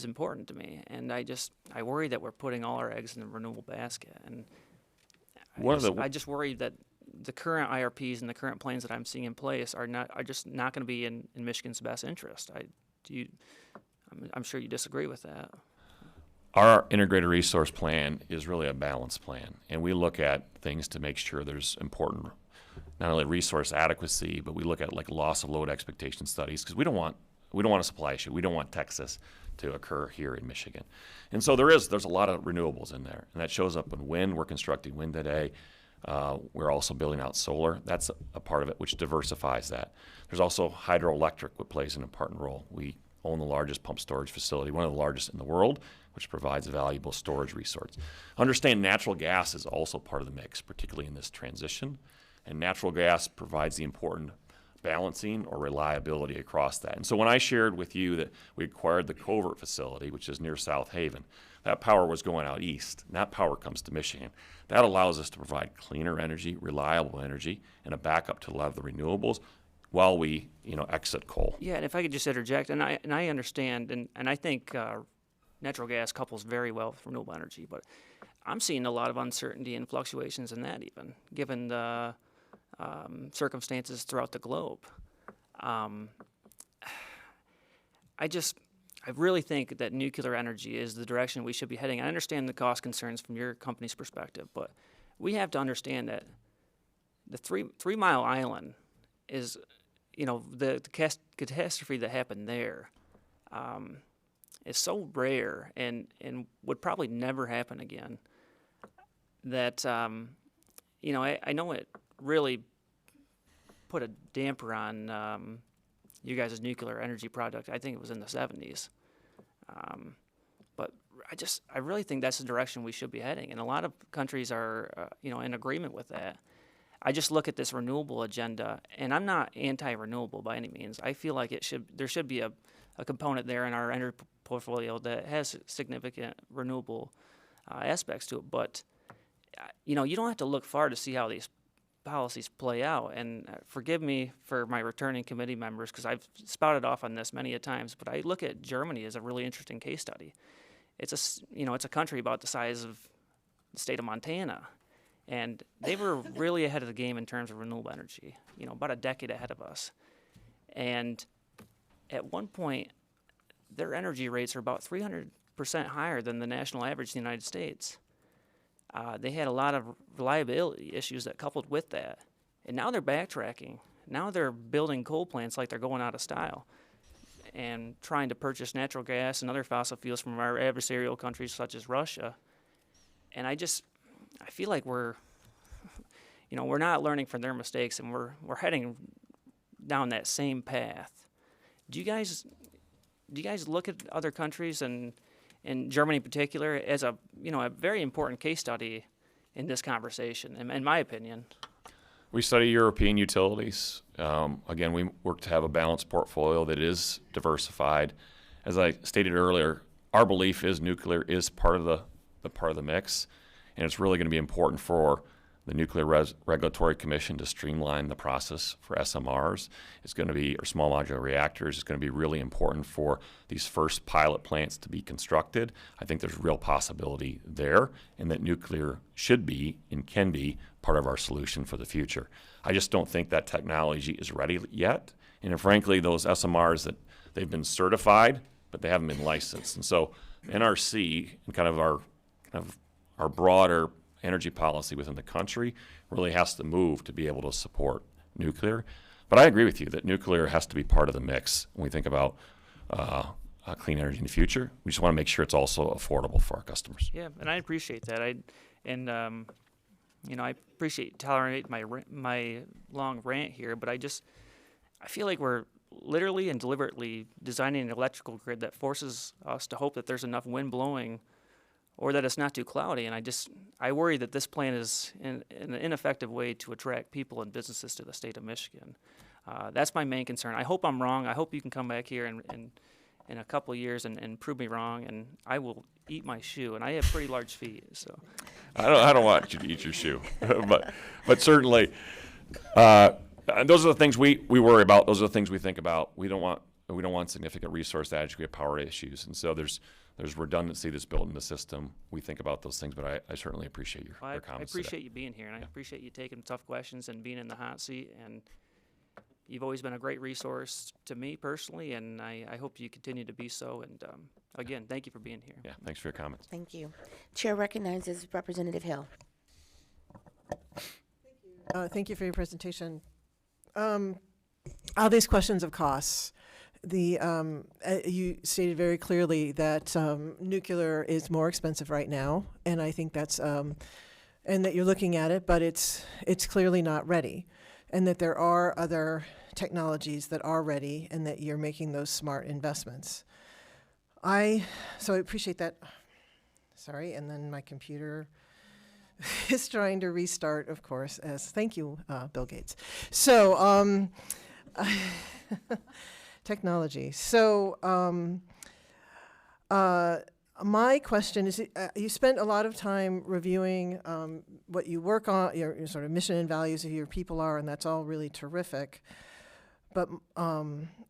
important to me. And I worry that we're putting all our eggs in the renewable basket. And I just worry that the current IRPs and the current plans that I'm seeing in place are just not going to be in Michigan's best interest. I'm sure you disagree with that. Our integrated resource plan is really a balanced plan, and we look at things to make sure there's important, not only resource adequacy, but we look at like loss of load expectation studies because we don't want a supply issue. We don't want Texas to occur here in Michigan. And so there's a lot of renewables in there, and that shows up in wind. We're constructing wind today. We're also building out solar. That's a part of it, which diversifies that. There's also hydroelectric, which plays an important role. We own the largest pump storage facility, one of the largest in the world, which provides a valuable storage resource. Understand natural gas is also part of the mix, particularly in this transition. And natural gas provides the important balancing or reliability across that. And so when I shared with you that we acquired the Covert facility, which is near South Haven, that power was going out east, and that power comes to Michigan. That allows us to provide cleaner energy, reliable energy, and a backup to a lot of the renewables while we, exit coal. Yeah, and if I could just interject, and I understand, and I think natural gas couples very well with renewable energy, but I'm seeing a lot of uncertainty and fluctuations in that even, given the circumstances throughout the globe. I really think that nuclear energy is the direction we should be heading. I understand the cost concerns from your company's perspective, but we have to understand that the 3 Mile Island is, the catastrophe that happened there is so rare and would probably never happen again that, I know it really put a damper on you guys' nuclear energy project. I think it was in the 70s. But I really think that's the direction we should be heading. And a lot of countries are, in agreement with that. I just look at this renewable agenda, and I'm not anti-renewable by any means. I feel like there should be a component there in our energy portfolio that has significant renewable aspects to it. But, you don't have to look far to see how these policies play out. And forgive me for my returning committee members, because I've spouted off on this many a times, but I look at Germany as a really interesting case study. It's a country about the size of the state of Montana, and they were really ahead of the game in terms of renewable energy, about a decade ahead of us. And at one point, their energy rates are about 300% higher than the national average in the United States. They had a lot of reliability issues that coupled with that. And now they're backtracking. Now they're building coal plants like they're going out of style and trying to purchase natural gas and other fossil fuels from our adversarial countries such as Russia. And I feel like we're not learning from their mistakes, and we're heading down that same path. Do you guys look at other countries and Germany in particular as a very important case study in this conversation, in my opinion? We study European utilities. Again, we work to have a balanced portfolio that is diversified. As I stated earlier, our belief is nuclear is part of the mix, and it's really going to be important for the Nuclear Regulatory Commission to streamline the process for SMRs. It's going to be, or small modular reactors, it's going to be really important for these first pilot plants to be constructed. I think there's real possibility there, and that nuclear should be and can be part of our solution for the future. I just don't think that technology is ready yet. And frankly, those SMRs that they've been certified, but they haven't been licensed. And so NRC and kind of our broader energy policy within the country really has to move to be able to support nuclear. But I agree with you that nuclear has to be part of the mix when we think about clean energy in the future. We just want to make sure it's also affordable for our customers. Yeah, and I appreciate that. I appreciate tolerating my long rant here, but I feel like we're literally and deliberately designing an electrical grid that forces us to hope that there's enough wind blowing or that it's not too cloudy. And I worry that this plan is an ineffective way to attract people and businesses to the state of Michigan. That's my main concern. I hope I'm wrong. I hope you can come back here in a couple of years and prove me wrong, and I will eat my shoe. And I have pretty large feet, so. I don't want you to eat your shoe, but certainly, those are the things we worry about. Those are the things we think about. We don't want significant resource adequate power issues, and so there's redundancy that's built in the system. We think about those things, but I certainly appreciate your comments. I appreciate today. you being here, and I appreciate you taking tough questions and being in the hot seat. And you've always been a great resource to me personally, and I hope you continue to be so. And again, thank you for being here. Yeah, thanks for your comments. Thank you. Chair recognizes Representative Hill. Thank you for your presentation. All these questions of costs. You stated very clearly that nuclear is more expensive right now, and I think that's and that you're looking at it, but it's clearly not ready, and that there are other technologies that are ready, and that you're making those smart investments. So I appreciate that. Sorry, and then my computer is trying to restart, of course. Thank you, Bill Gates. So. Technology. So, my question is, you spent a lot of time reviewing what you work on, your sort of mission and values of your people are, and that's all really terrific. But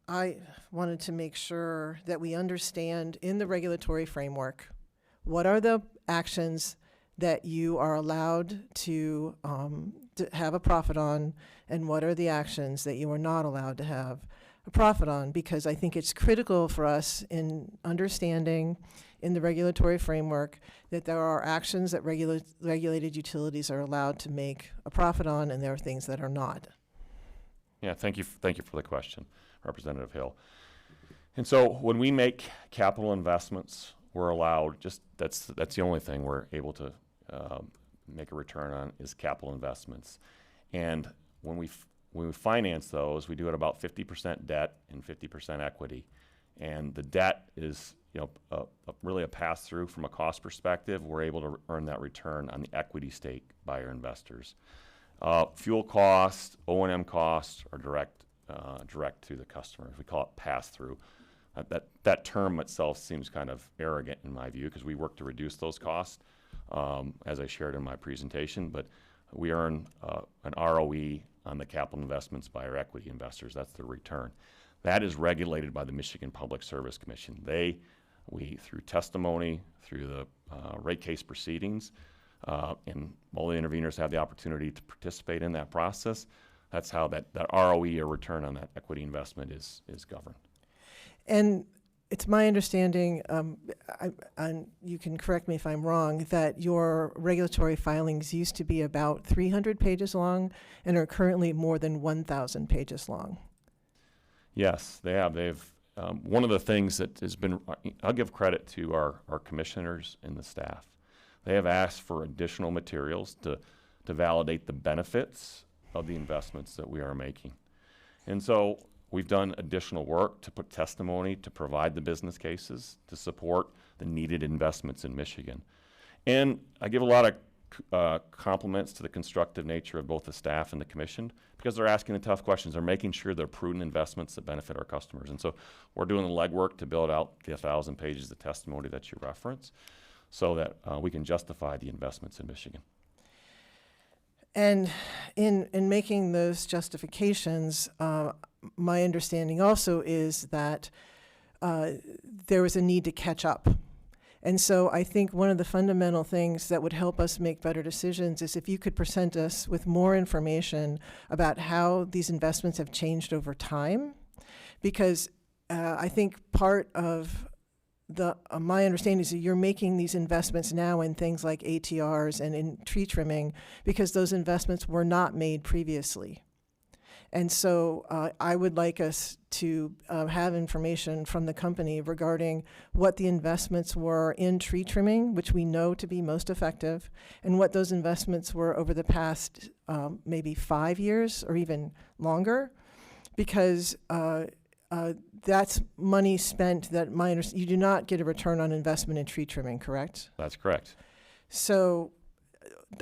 I wanted to make sure that we understand in the regulatory framework, what are the actions that you are allowed to have a profit on, and what are the actions that you are not allowed to have a profit on? Because I think it's critical for us in understanding in the regulatory framework that there are actions that regulated utilities are allowed to make a profit on, and there are things that are not. Yeah, thank you for the question, Representative Hill. And so when we make capital investments, we're allowed, that's the only thing we're able to make a return on is capital investments. And when we finance those, we do it about 50% debt and 50% equity. And the debt is, really a pass-through from a cost perspective. We're able to earn that return on the equity stake by our investors. Fuel costs, O&M costs are direct to the customer. We call it pass-through. That term itself seems kind of arrogant in my view, because we work to reduce those costs, as I shared in my presentation, but we earn an ROE on the capital investments by our equity investors. That's the return. That is regulated by the Michigan Public Service Commission. We through testimony, through the rate case proceedings, and all the interveners have the opportunity to participate in that process. That's how that ROE, or return on that equity investment, is governed. And it's my understanding, and you can correct me if I'm wrong, that your regulatory filings used to be about 300 pages long and are currently more than 1,000 pages long. Yes, they have. One of the things that has been, I'll give credit to our commissioners and the staff. They have asked for additional materials to validate the benefits of the investments that we are making. And so we've done additional work to put testimony, to provide the business cases, to support the needed investments in Michigan. And I give a lot of compliments to the constructive nature of both the staff and the commission, because they're asking the tough questions. They're making sure they're prudent investments that benefit our customers. And so we're doing the legwork to build out the 1,000 pages of testimony that you reference, so that we can justify the investments in Michigan. And in making those justifications, my understanding also is that there was a need to catch up. And so I think one of the fundamental things that would help us make better decisions is if you could present us with more information about how these investments have changed over time. Because I think part of my understanding is that you're making these investments now in things like ATRs and in tree trimming because those investments were not made previously. And so I would like us to have information from the company regarding what the investments were in tree trimming, which we know to be most effective, and what those investments were over the past maybe 5 years or even longer, because that's money spent that you do not get a return on investment in tree trimming, correct? That's correct. So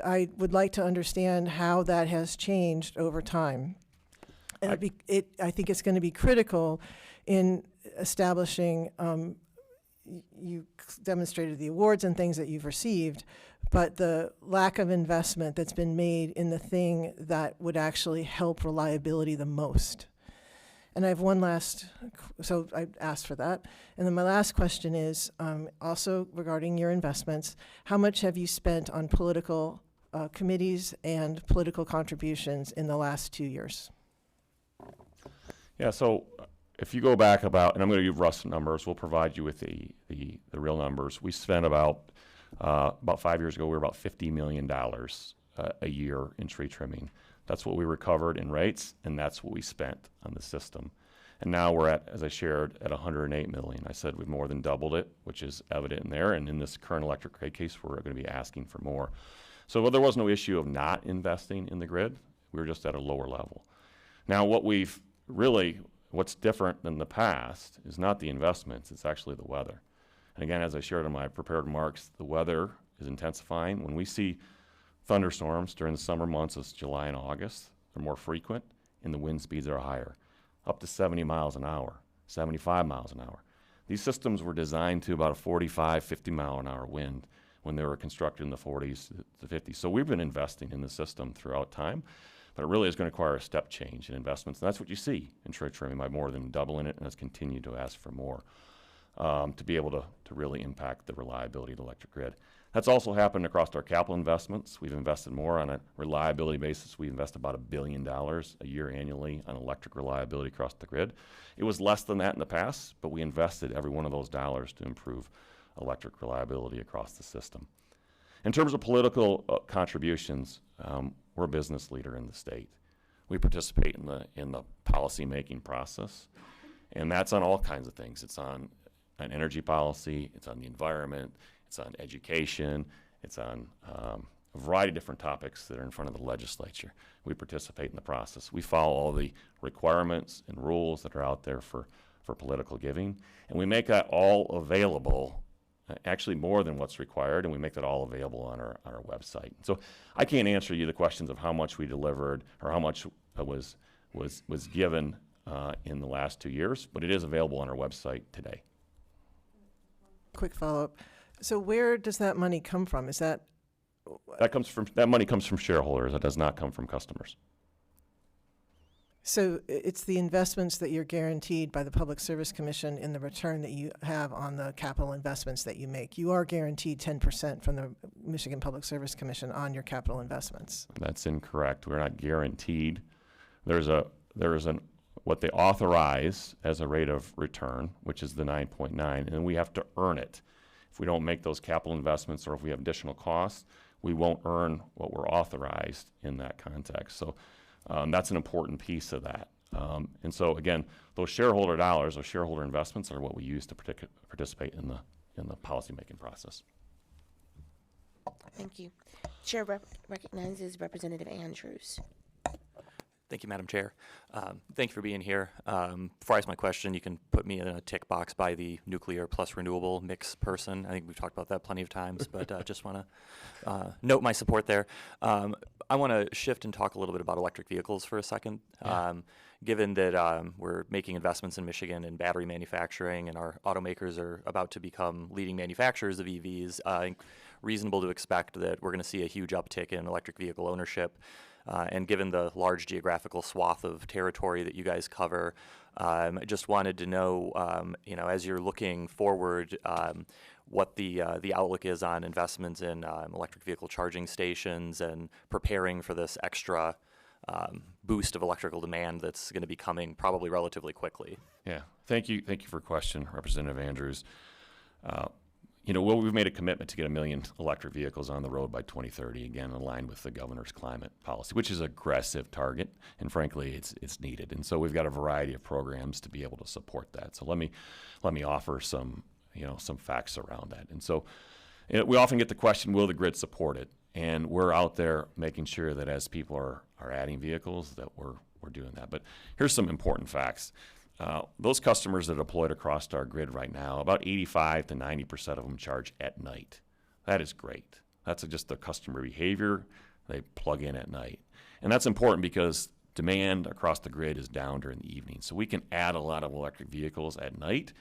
I would like to understand how that has changed over time. And I think it's going to be critical in establishing, you demonstrated the awards and things that you've received, but the lack of investment that's been made in the thing that would actually help reliability the most. And I have one last, so I asked for that. And then my last question is also regarding your investments. How much have you spent on political committees and political contributions in the last 2 years? Yeah, so if you go back about, and I'm going to give rough numbers, we'll provide you with the real numbers. We spent about 5 years ago, we were about $50 million a year in tree trimming. That's what we recovered in rates, and that's what we spent on the system. And now we're at, as I shared, at $108 million. I said we've more than doubled it, which is evident in there. And in this current electric rate case, we're going to be asking for more. So there was no issue of not investing in the grid. We were just at a lower level. Now, what's different than the past is not the investments, it's actually the weather. And again, as I shared in my prepared remarks, the weather is intensifying. When we see thunderstorms during the summer months of July and August, they're more frequent and the wind speeds are higher. up to 70 miles an hour, 75 miles an hour. These systems were designed to about a 45, 50 mile an hour wind when they were constructed in the 40s to 50s. So we've been investing in the system throughout time, but it really is going to require a step change in investments. And that's what you see in trade trimming by more than doubling it, and it's continued to ask for more to be able to really impact the reliability of the electric grid. That's also happened across our capital investments. We've invested more on a reliability basis. We invest about $1 billion a year annually on electric reliability across the grid. It was less than that in the past, but we invested every one of those dollars to improve electric reliability across the system. In terms of political contributions, we're a business leader in the state. We participate in the policy making process, and that's on all kinds of things. It's on energy policy, it's on the environment, it's on education, it's on a variety of different topics that are in front of the legislature. We participate in the process. We follow all the requirements and rules that are out there for political giving, and we make that all available, actually more than what's required, and we make that all available on our website. So I can't answer you the questions of how much we delivered or how much was given in the last 2 years, but it is available on our website today. Quick follow-up. So where does that money come from? Is that That money comes from shareholders. It does not come from customers. so it's the investments that you're guaranteed by the Public Service Commission in the return that you have on the capital investments that you make. You are guaranteed 10% from the Michigan Public Service Commission on your capital investments. That's incorrect. We're not guaranteed. There is what they authorize as a rate of return, which is the 9.9, and we have to earn it. If we don't make those capital investments or if we have additional costs, we won't earn what we're authorized in that context. So that's an important piece of that. And so again, those shareholder dollars, those shareholder investments are what we use to participate in the policymaking process. Thank you. Chair recognizes Representative Andrews. Thank you, Madam Chair. Thank you for being here. Before I ask my question, you can put me in a tick box by the nuclear plus renewable mix person. I think we've talked about that plenty of times, but just want to note my support there. I want to shift and talk a little bit about electric vehicles for a second. Given that we're making investments in Michigan in battery manufacturing and our automakers are about to become leading manufacturers of EVs, reasonable to expect that we're going to see a huge uptick in electric vehicle ownership. And given the large geographical swath of territory that you guys cover, I just wanted to know, as you're looking forward, what the outlook is on investments in electric vehicle charging stations and preparing for this extra boost of electrical demand that's going to be coming probably relatively quickly. Yeah, thank you for your question, Representative Andrews. We've made a commitment to get 1 million electric vehicles on the road by 2030, again, in line with the governor's climate policy, which is an aggressive target, and frankly, it's needed. And so we've got a variety of programs to be able to support that. So let me offer some facts around that. And so we often get the question, will the grid support it? And we're out there making sure that as people are adding vehicles, that we're doing that. But here's some important facts. Those customers that are deployed across our grid right now, about 85 to 90% of them charge at night. That is great. That's just the customer behavior. They plug in at night. And that's important because demand across the grid is down during the evening. So we can add a lot of electric vehicles at night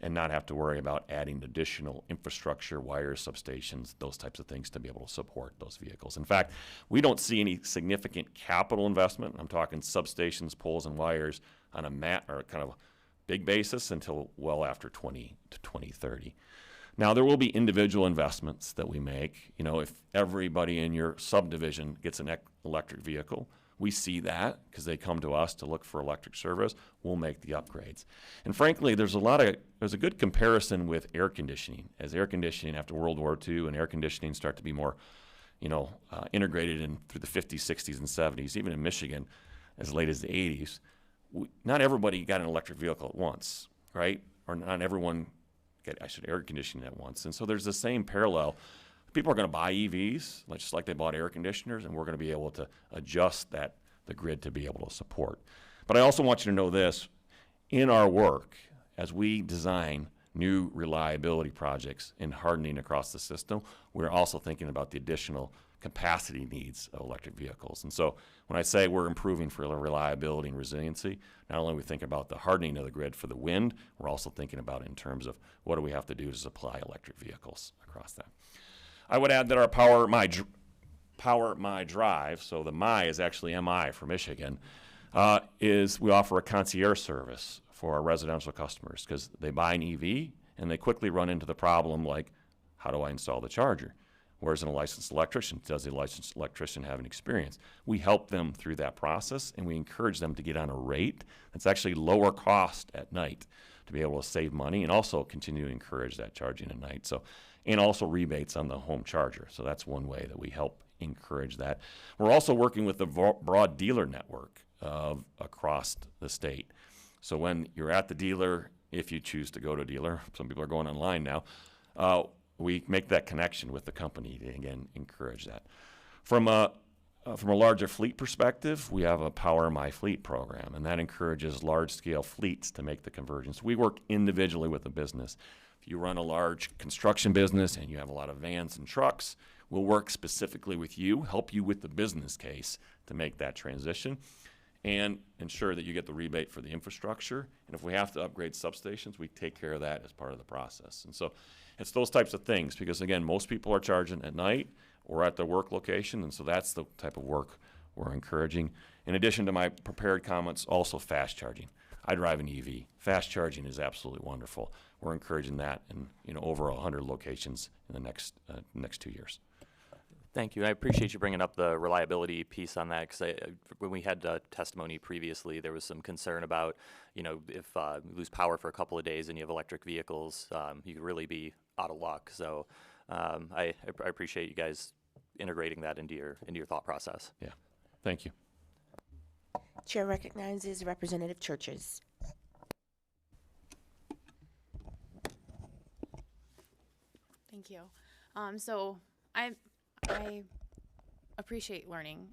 and not have to worry about adding additional infrastructure, wires, substations, those types of things to be able to support those vehicles. In fact, we don't see any significant capital investment. I'm talking substations, poles, and wires on a kind of big basis until well after 2030. Now, there will be individual investments that we make. If everybody in your subdivision gets an electric vehicle, we see that because they come to us to look for electric service. We'll make the upgrades. And frankly, there's a good comparison with air conditioning. As air conditioning after World War II and air conditioning start to be more, integrated in through the 50s, 60s, and 70s, even in Michigan as late as the 80s, not everybody got an electric vehicle at once, right? Or not everyone got air conditioning at once. And so there's the same parallel. People are going to buy EVs, just like they bought air conditioners, and we're going to be able to adjust the grid to be able to support. But I also want you to know this. In our work, as we design new reliability projects and hardening across the system, we're also thinking about the additional capacity needs of electric vehicles. And so when I say we're improving for reliability and resiliency, not only are we thinking about the hardening of the grid for the wind, we're also thinking about it in terms of what do we have to do to supply electric vehicles across that. I would add that our Power My Drive, so the My is actually MI for Michigan, is we offer a concierge service for our residential customers because they buy an EV and they quickly run into the problem like, how do I install the charger? Where's a licensed electrician? Does the licensed electrician have an experience? We help them through that process, and we encourage them to get on a rate that's actually lower cost at night to be able to save money and also continue to encourage that charging at night. So, and also rebates on the home charger. So that's one way that we help encourage that. We're also working with the broad dealer network across the state. So when you're at the dealer, if you choose to go to a dealer, some people are going online now, we make that connection with the company to, again, encourage that. From a larger fleet perspective, we have a Power My Fleet program, and that encourages large-scale fleets to make the convergence. We work individually with the business. If you run a large construction business and you have a lot of vans and trucks, we'll work specifically with you, help you with the business case to make that transition, and ensure that you get the rebate for the infrastructure. And if we have to upgrade substations, we take care of that as part of the process. And so it's those types of things because, again, most people are charging at night or at their work location, and so that's the type of work we're encouraging. In addition to my prepared comments, also fast charging. I drive an EV. Fast charging is absolutely wonderful. We're encouraging that in over 100 locations in the next 2 years. Thank you. I appreciate you bringing up the reliability piece on that because when we had testimony previously, there was some concern about, if you lose power for a couple of days and you have electric vehicles, you could really be out of luck. So I appreciate you guys integrating that into your thought process. Yeah. Thank you. Chair recognizes Representative Churches. Thank you. So I appreciate learning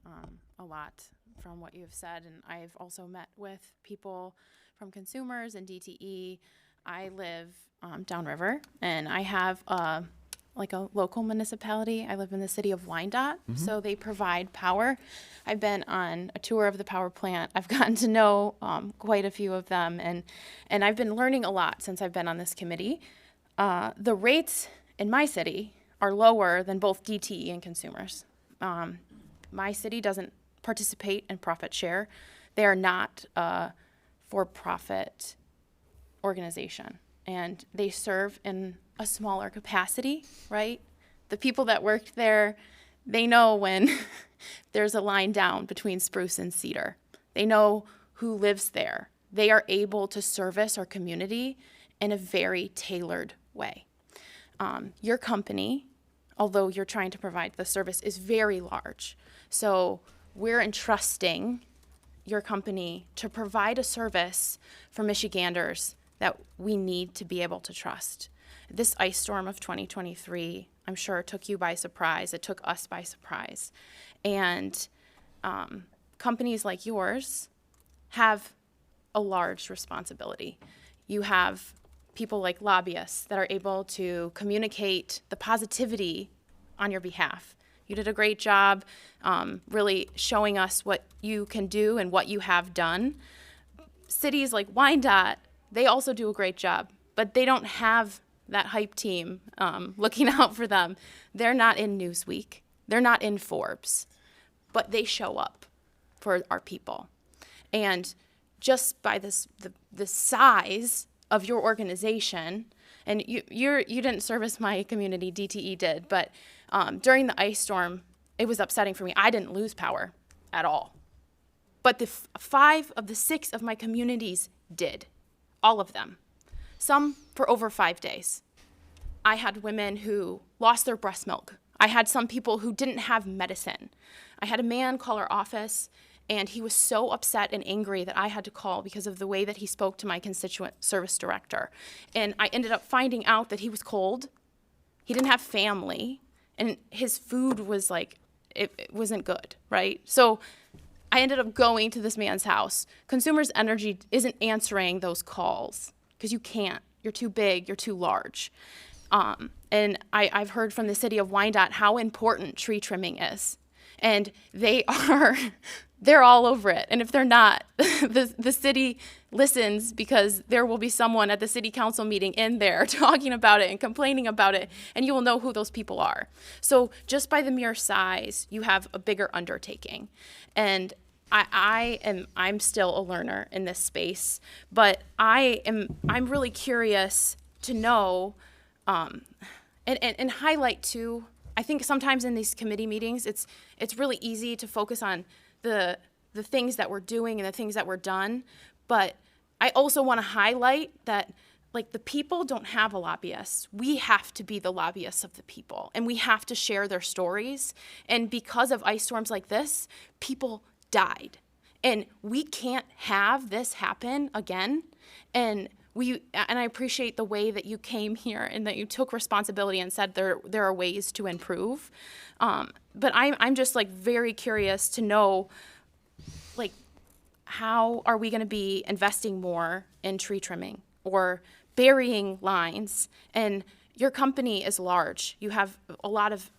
a lot from what you have said, and I've also met with people from consumers and DTE. I live downriver, and I have a local municipality. I live in the city of Wyandotte, so they provide power. I've been on a tour of the power plant. I've gotten to know quite a few of them, and I've been learning a lot since I've been on this committee. The rates in my city are lower than both DTE and consumers. My city doesn't participate in profit share. They are not a for-profit organization, and they serve in a smaller capacity, right? The people that work there, they know when there's a line down between Spruce and Cedar. They know who lives there. They are able to service our community in a very tailored way. Your company, although you're trying to provide the service, is very large. So we're entrusting your company to provide a service for Michiganders that we need to be able to trust. This ice storm of 2023, I'm sure, took you by surprise. It took us by surprise. And companies like yours have a large responsibility. You have people like lobbyists that are able to communicate the positivity on your behalf. You did a great job really showing us what you can do and what you have done. Cities like Wyandotte, they also do a great job, but they don't have that hype team looking out for them. They're not in Newsweek. They're not in Forbes, but they show up for our people. And just by the size of your organization, and you didn't service my community, DTE did, but during the ice storm, it was upsetting for me. I didn't lose power at all. But the 5 of the 6 of my communities did, all of them. Some for over 5 days. I had women who lost their breast milk. I had some people who didn't have medicine. I had a man call our office, and he was so upset and angry that I had to call because of the way that he spoke to my constituent service director. And I ended up finding out that he was cold. He didn't have family, and his food was it wasn't good, right? So I ended up going to this man's house. Consumers Energy isn't answering those calls because you can't. You're too big, you're too large. And I've heard from the city of Wyandotte how important tree trimming is. And they're all over it. And if they're not, the city listens, because there will be someone at the city council meeting in there talking about it and complaining about it, and you will know who those people are. So just by the mere size, you have a bigger undertaking. And I'm still a learner in this space, but I'm really curious to know, and highlight too. I think sometimes in these committee meetings, it's really easy to focus on the things that we're doing and the things that were done, but I also want to highlight that, like, the people don't have a lobbyist. We have to be the lobbyists of the people, and we have to share their stories. And because of ice storms like this, people died, and we can't have this happen again. And I appreciate the way that you came here and that you took responsibility and said there are ways to improve. But I'm just, like, very curious to know, like, how are we going to be investing more in tree trimming or burying lines? And your company is large. You have a lot of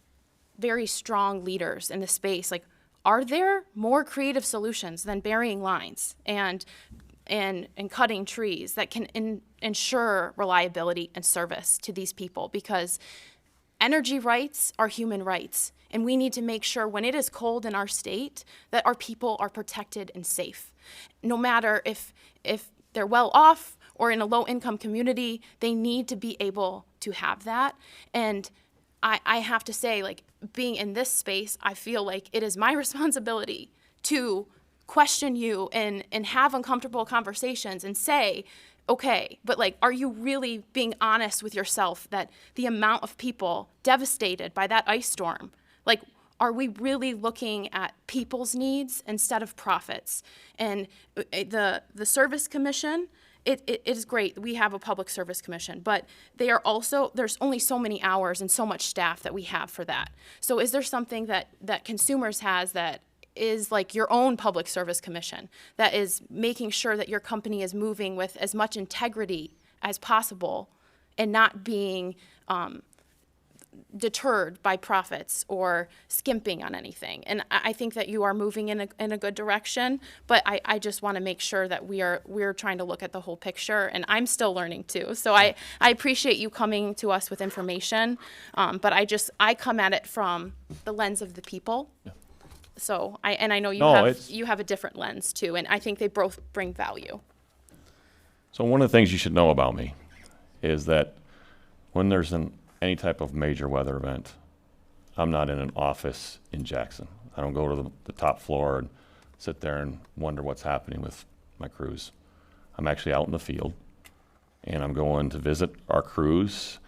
very strong leaders in the space. Like, are there more creative solutions than burying lines and cutting trees that can ensure reliability and service to these people? Because energy rights are human rights, and we need to make sure when it is cold in our state that our people are protected and safe. No matter if they're well off or in a low income community, they need to be able to have that. And I have to say, like, being in this space, I feel like it is my responsibility to question you and have uncomfortable conversations and say, okay, but, like, are you really being honest with yourself that the amount of people devastated by that ice storm, like, are we really looking at people's needs instead of profits? And the Service Commission, it is great. We have a Public Service Commission, but they are also, there's only so many hours and so much staff that we have for that. So is there something that Consumers has that is like your own Public Service Commission that is making sure that your company is moving with as much integrity as possible and not being deterred by profits or skimping on anything? And I think that you are moving in a good direction, but I just want to make sure that we're trying to look at the whole picture, and I'm still learning too. So I appreciate you coming to us with information, but I come at it from the lens of the people. Yeah. So I know you have a different lens too, and I think they both bring value. So one of the things you should know about me is that when there's any type of major weather event, I'm not in an office in Jackson. I don't go to the top floor and sit there and wonder what's happening with my crews. I'm actually out in the field, and I'm going to visit our crews,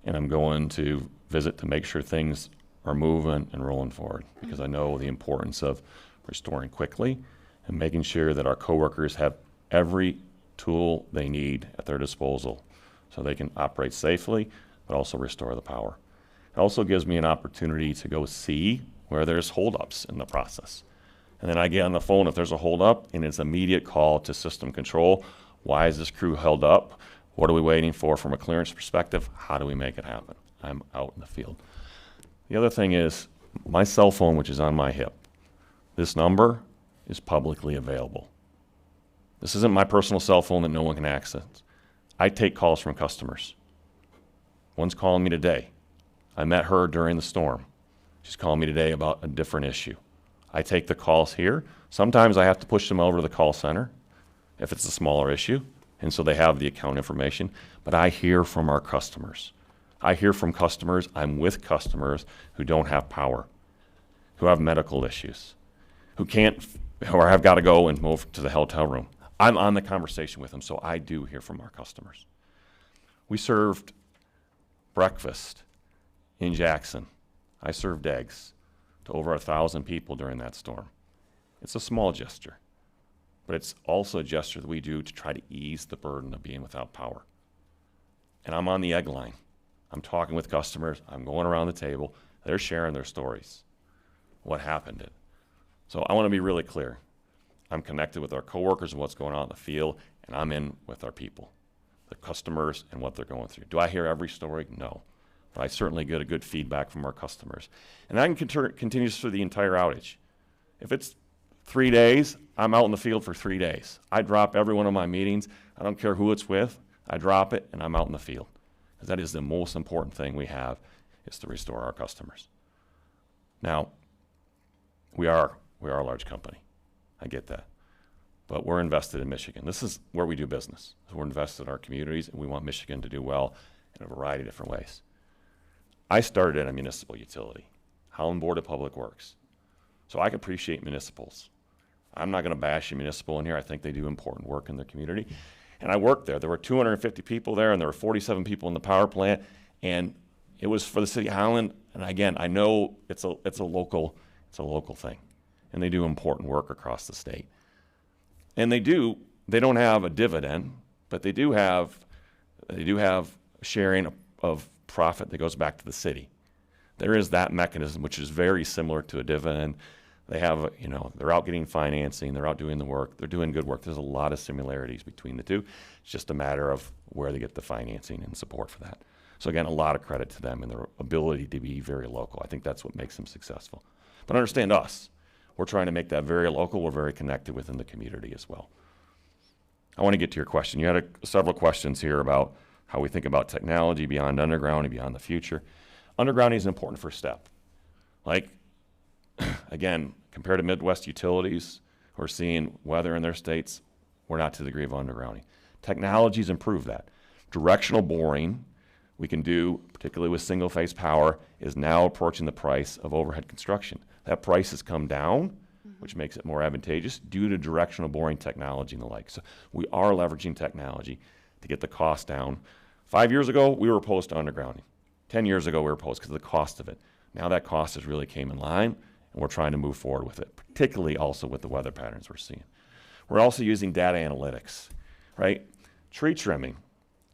and I'm going to visit to make sure things are moving and rolling forward, because I know the importance of restoring quickly and making sure that our coworkers have every tool they need at their disposal so they can operate safely, but also restore the power. It also gives me an opportunity to go see where there's holdups in the process. And then I get on the phone if there's a holdup, and it's immediate call to system control. Why is this crew held up? What are we waiting for from a clearance perspective? How do we make it happen? I'm out in the field. The other thing is my cell phone, which is on my hip. This number is publicly available. This isn't my personal cell phone that no one can access. I take calls from customers. One's calling me today. I met her during the storm. She's calling me today about a different issue. I take the calls here. Sometimes I have to push them over to the call center if it's a smaller issue, and so they have the account information. But I hear from our customers. I hear from customers. I'm with customers who don't have power, who have medical issues, who have got to go and move to the hotel room. I'm on the conversation with them, so I do hear from our customers. We served breakfast in Jackson. I served eggs to over 1,000 people during that storm. It's a small gesture, but it's also a gesture that we do to try to ease the burden of being without power. And I'm on the egg line. I'm talking with customers. I'm going around the table. They're sharing their stories. What happened? So I want to be really clear. I'm connected with our coworkers and what's going on in the field, and I'm in with our people, the customers, and what they're going through. Do I hear every story? No. but I certainly get a good feedback from our customers. And that continues through the entire outage. If it's 3 days, I'm out in the field for 3 days. I drop every one of my meetings. I don't care who it's with. I drop it, and I'm out in the field. Because that is the most important thing we have, is to restore our customers. Now, we are a large company. I get that. But we're invested in Michigan. This is where we do business. We're invested in our communities, and we want Michigan to do well in a variety of different ways. I started at a municipal utility, Holland Board of Public Works. So I appreciate municipals. I'm not going to bash a municipal in here. I think they do important work in their community. And I worked there. There were 250 people there, and there were 47 people in the power plant. And it was for the city of Holland. And again, I know it's a local thing, and they do important work across the state. And they don't have a dividend, but they do have sharing of profit that goes back to the city. There is that mechanism, which is very similar to a dividend. They have, they're out getting financing, they're out doing the work, they're doing good work. There's a lot of similarities between the two. It's just a matter of where they get the financing and support for that. So again, a lot of credit to them and their ability to be very local. I think that's what makes them successful. But understand us. We're trying to make that very local. We're very connected within the community as well. I want to get to your question. You had several questions here about how we think about technology beyond undergrounding, beyond the future. Undergrounding is an important first step. Like, again, compared to Midwest utilities who are seeing weather in their states, we're not to the degree of undergrounding. Technology's improved that. Directional boring, we can do, particularly with single-phase power, is now approaching the price of overhead construction. That price has come down, which makes it more advantageous due to directional boring technology and the like. So we are leveraging technology to get the cost down. 5 years ago, we were opposed to undergrounding. 10 years ago, we were opposed because of the cost of it. Now that cost has really came in line, and we're trying to move forward with it, particularly also with the weather patterns we're seeing. We're also using data analytics, right? Tree trimming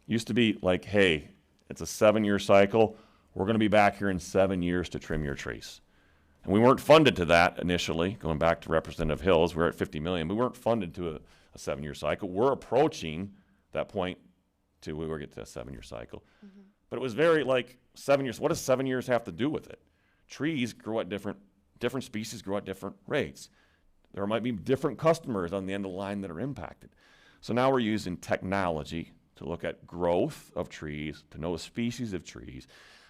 used to be like, hey, it's a 7-year cycle. We're going to be back here in 7 years to trim your trees. And we weren't funded to that initially, going back to Representative Hills. We're at $50 million. We weren't funded to a 7-year cycle. We're approaching that point to we will get to a 7-year cycle. Mm-hmm. But it was very like 7 years. What does 7 years have to do with it? Trees grow at different species grow at different rates. There might be different customers on the end of the line that are impacted. So now we're using technology to look at growth of trees, to know the species of trees,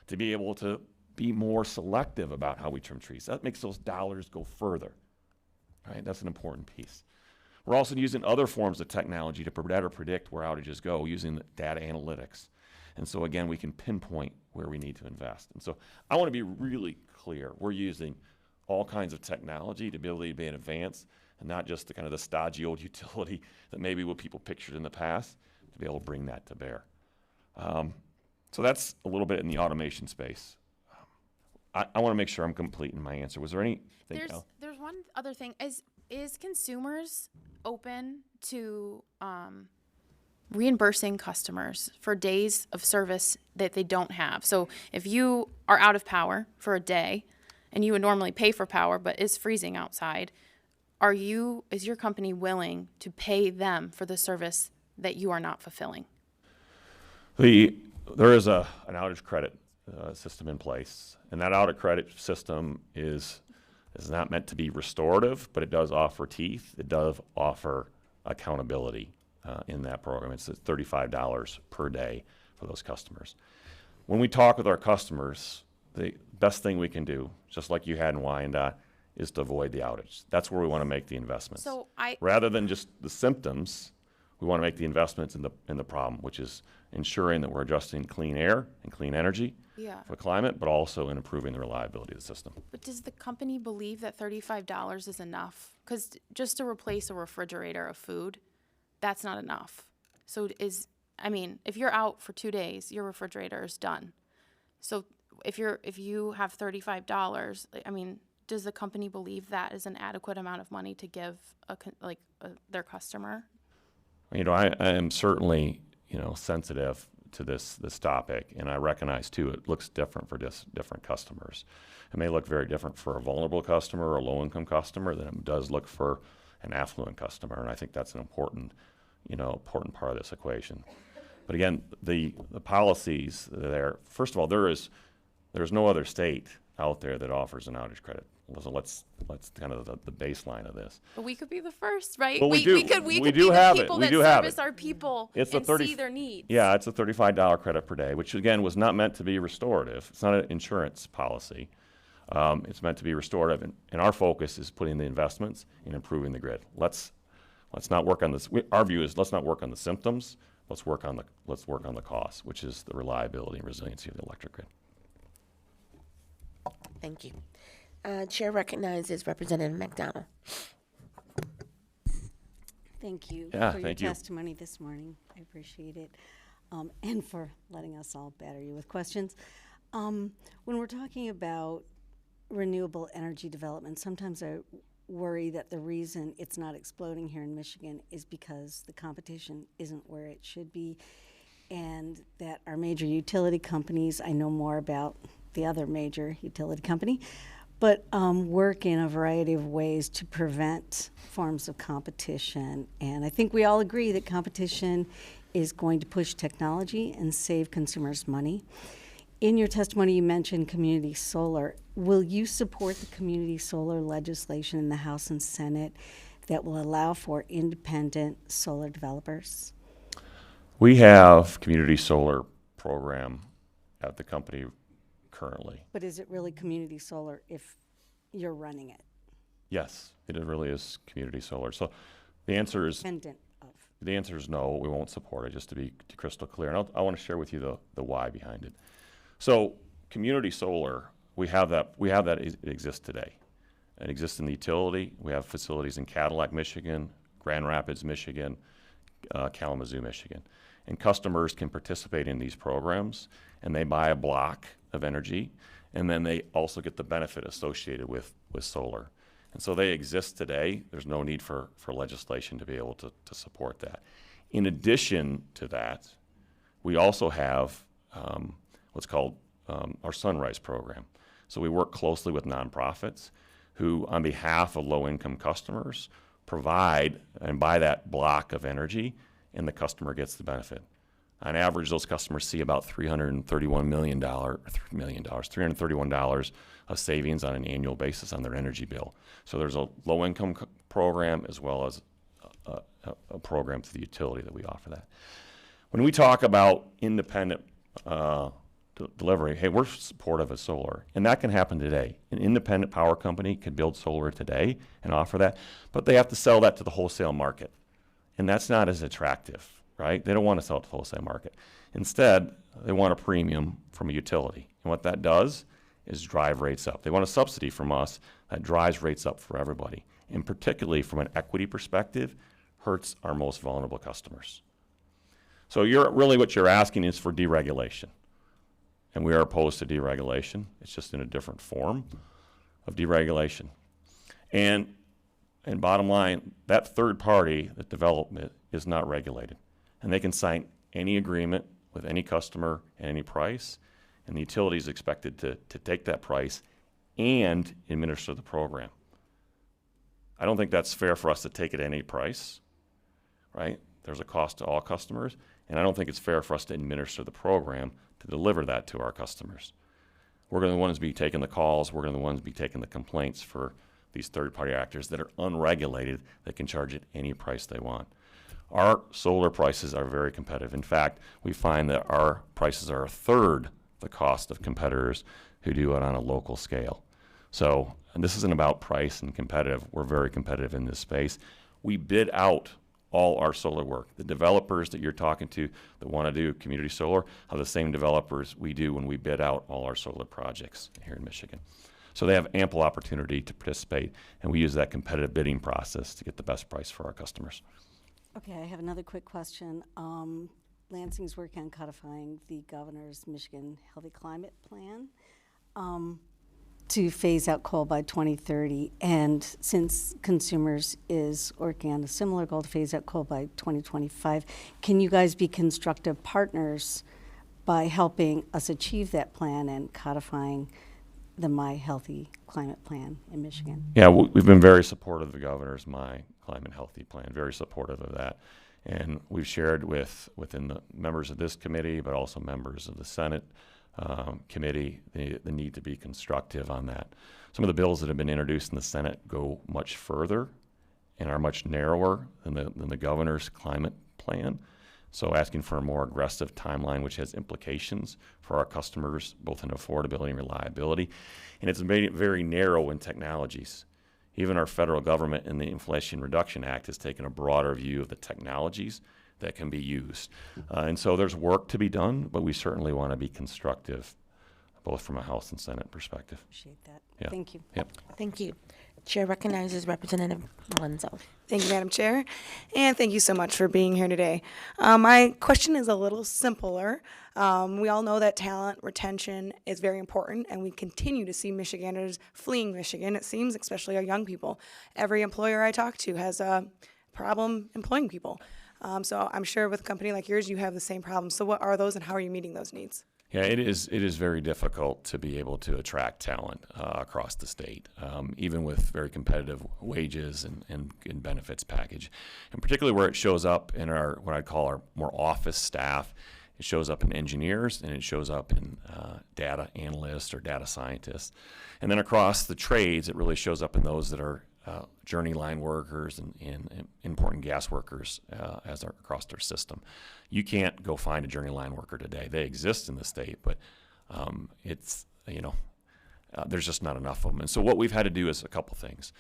to be able to be more selective about how we trim trees. That makes those dollars go further, right? That's an important piece. We're also using other forms of technology to better predict where outages go using data analytics. And so again, we can pinpoint where we need to invest. And so I want to be really clear. We're using all kinds of technology to be able to be in advance and not just the kind of the stodgy old utility that maybe what people pictured in the past, to be able to bring that to bear. So that's a little bit in the automation space. I want to make sure I'm complete in my answer. Was there anything else? There's one other thing. Is consumers open to reimbursing customers for days of service that they don't have? So if you are out of power for a day and you would normally pay for power but it's freezing outside, is your company willing to pay them for the service that you are not fulfilling? There is an outage credit system in place, and that outage credit system is not meant to be restorative, but it does offer teeth. It does offer accountability in that program. It's $35 per day for those customers. When we talk with our customers, the best thing we can do, just like you had in Wyandotte, is to avoid the outage. That's where we want to make the investments. So rather than just the symptoms, we want to make the investments in the problem, which is ensuring that we're adjusting clean air and clean energy for climate, but also in improving the reliability of the system. But does the company believe that $35 is enough? Because just to replace a refrigerator of food, that's not enough. So if you're out for 2 days, your refrigerator is done. So if you have $35, does the company believe that is an adequate amount of money to give their customer? I am certainly, sensitive to this topic, and I recognize too it looks different for different customers. It may look very different for a vulnerable customer or a low-income customer than it does look for an affluent customer, and I think that's an important part of this equation. But again, the policies there, first of all, there's no other state out there that offers an outage credit. So let's kind of the baseline of this. But we could be the first, right? Well, we do. We could We be do the have it. people We that do have service it. our people It's a and 30 see their needs. Yeah, it's a $35 credit per day, which again was not meant to be restorative. It's not an insurance policy. It's meant to be restorative, and our focus is putting the investments in improving the grid. Let's not work on this. Our view is let's not work on the symptoms. Let's work on the cost, which is the reliability and resiliency of the electric grid. Thank you. Chair recognizes Representative McDonald. Thank you Yeah, for your thank you. testimony this morning. I appreciate it. And for letting us all batter you with questions. When we're talking about renewable energy development, sometimes I worry that the reason it's not exploding here in Michigan is because the competition isn't where it should be, and that our major utility companies, I know more about the other major utility company, but work in a variety of ways to prevent forms of competition. And I think we all agree that competition is going to push technology and save consumers money. In your testimony, you mentioned community solar. Will you support the community solar legislation in the House and Senate that will allow for independent solar developers? We have community solar program at the company currently. But is it really community solar if you're running it? Yes, it really is community solar. So the answer is Independent of? the answer is no. We won't support it. Just to be crystal clear, and I want to share with you the why behind it. So community solar, we have that. It exists today. It exists in the utility. We have facilities in Cadillac, Michigan, Grand Rapids, Michigan, Kalamazoo, Michigan, and customers can participate in these programs, and they buy a block of energy, and then they also get the benefit associated with solar. And so they exist today. There's no need for legislation to be able to support that. In addition to that, we also have what's called our Sunrise program. So we work closely with nonprofits who, on behalf of low-income customers, provide and buy that block of energy, and the customer gets the benefit. On average, those customers see about $331 of savings on an annual basis on their energy bill. So there's a low-income program as well as a program to the utility that we offer that. When we talk about independent delivery, hey, we're supportive of solar, and that can happen today. An independent power company could build solar today and offer that, but they have to sell that to the wholesale market, and that's not as attractive, right? They don't want to sell it to the wholesale market. Instead, they want a premium from a utility, and what that does is drive rates up. They want a subsidy from us that drives rates up for everybody, and particularly from an equity perspective, hurts our most vulnerable customers. So what you're asking is for deregulation. And we are opposed to deregulation. It's just in a different form of deregulation. And bottom line, that third party, that development, is not regulated. And they can sign any agreement with any customer at any price, and the utility is expected to take that price and administer the program. I don't think that's fair for us to take it at any price, right? There's a cost to all customers, and I don't think it's fair for us to administer the program to deliver that to our customers. We're going to be the ones be taking the calls. We're going to be the ones be taking the complaints for these third-party actors that are unregulated that can charge at any price they want. Our solar prices are very competitive. In fact, we find that our prices are a third the cost of competitors who do it on a local scale. So, and this isn't about price and competitive. We're very competitive in this space. We bid out all our solar work. The developers that you're talking to that want to do community solar are the same developers we do when we bid out all our solar projects here in Michigan. So they have ample opportunity to participate, and we use that competitive bidding process to get the best price for our customers. Okay, I have another quick question. Lansing's working on codifying the governor's Michigan Healthy Climate Plan to phase out coal by 2030. And since Consumers is working on a similar goal to phase out coal by 2025, can you guys be constructive partners by helping us achieve that plan and codifying the My Healthy Climate Plan in Michigan? Yeah, we've been very supportive of the governor's My Climate Healthy Plan, very supportive of that. And we've shared within the members of this committee, but also members of the Senate committee, the need to be constructive on that. Some of the bills that have been introduced in the Senate go much further and are much narrower than the governor's climate plan. So asking for a more aggressive timeline, which has implications for our customers, both in affordability and reliability. And it's made it very narrow in technologies. Even our federal government in the Inflation Reduction Act has taken a broader view of the technologies that can be used. And so there's work to be done, but we certainly want to be constructive, both from a House and Senate perspective. Appreciate that. Yeah. Thank you. Yep. Thank you. Chair recognizes Representative Wenzel. Thank you, Madam Chair, and thank you so much for being here today. My question is a little simpler. We all know that talent retention is very important, and we continue to see Michiganders fleeing Michigan, it seems, especially our young people. Every employer I talk to has a problem employing people. So I'm sure with a company like yours, you have the same problem. So what are those, and how are you meeting those needs? Yeah, it is very difficult to be able to attract talent across the state, even with very competitive wages and benefits package. And particularly where it shows up in our, what I'd call our more office staff, it shows up in engineers and it shows up in data analysts or data scientists. And then across the trades, it really shows up in those that are journey line workers and important gas workers across their system. You can't go find a journey line worker today. They exist in the state, but there's just not enough of them. And so what we've had to do is a couple things.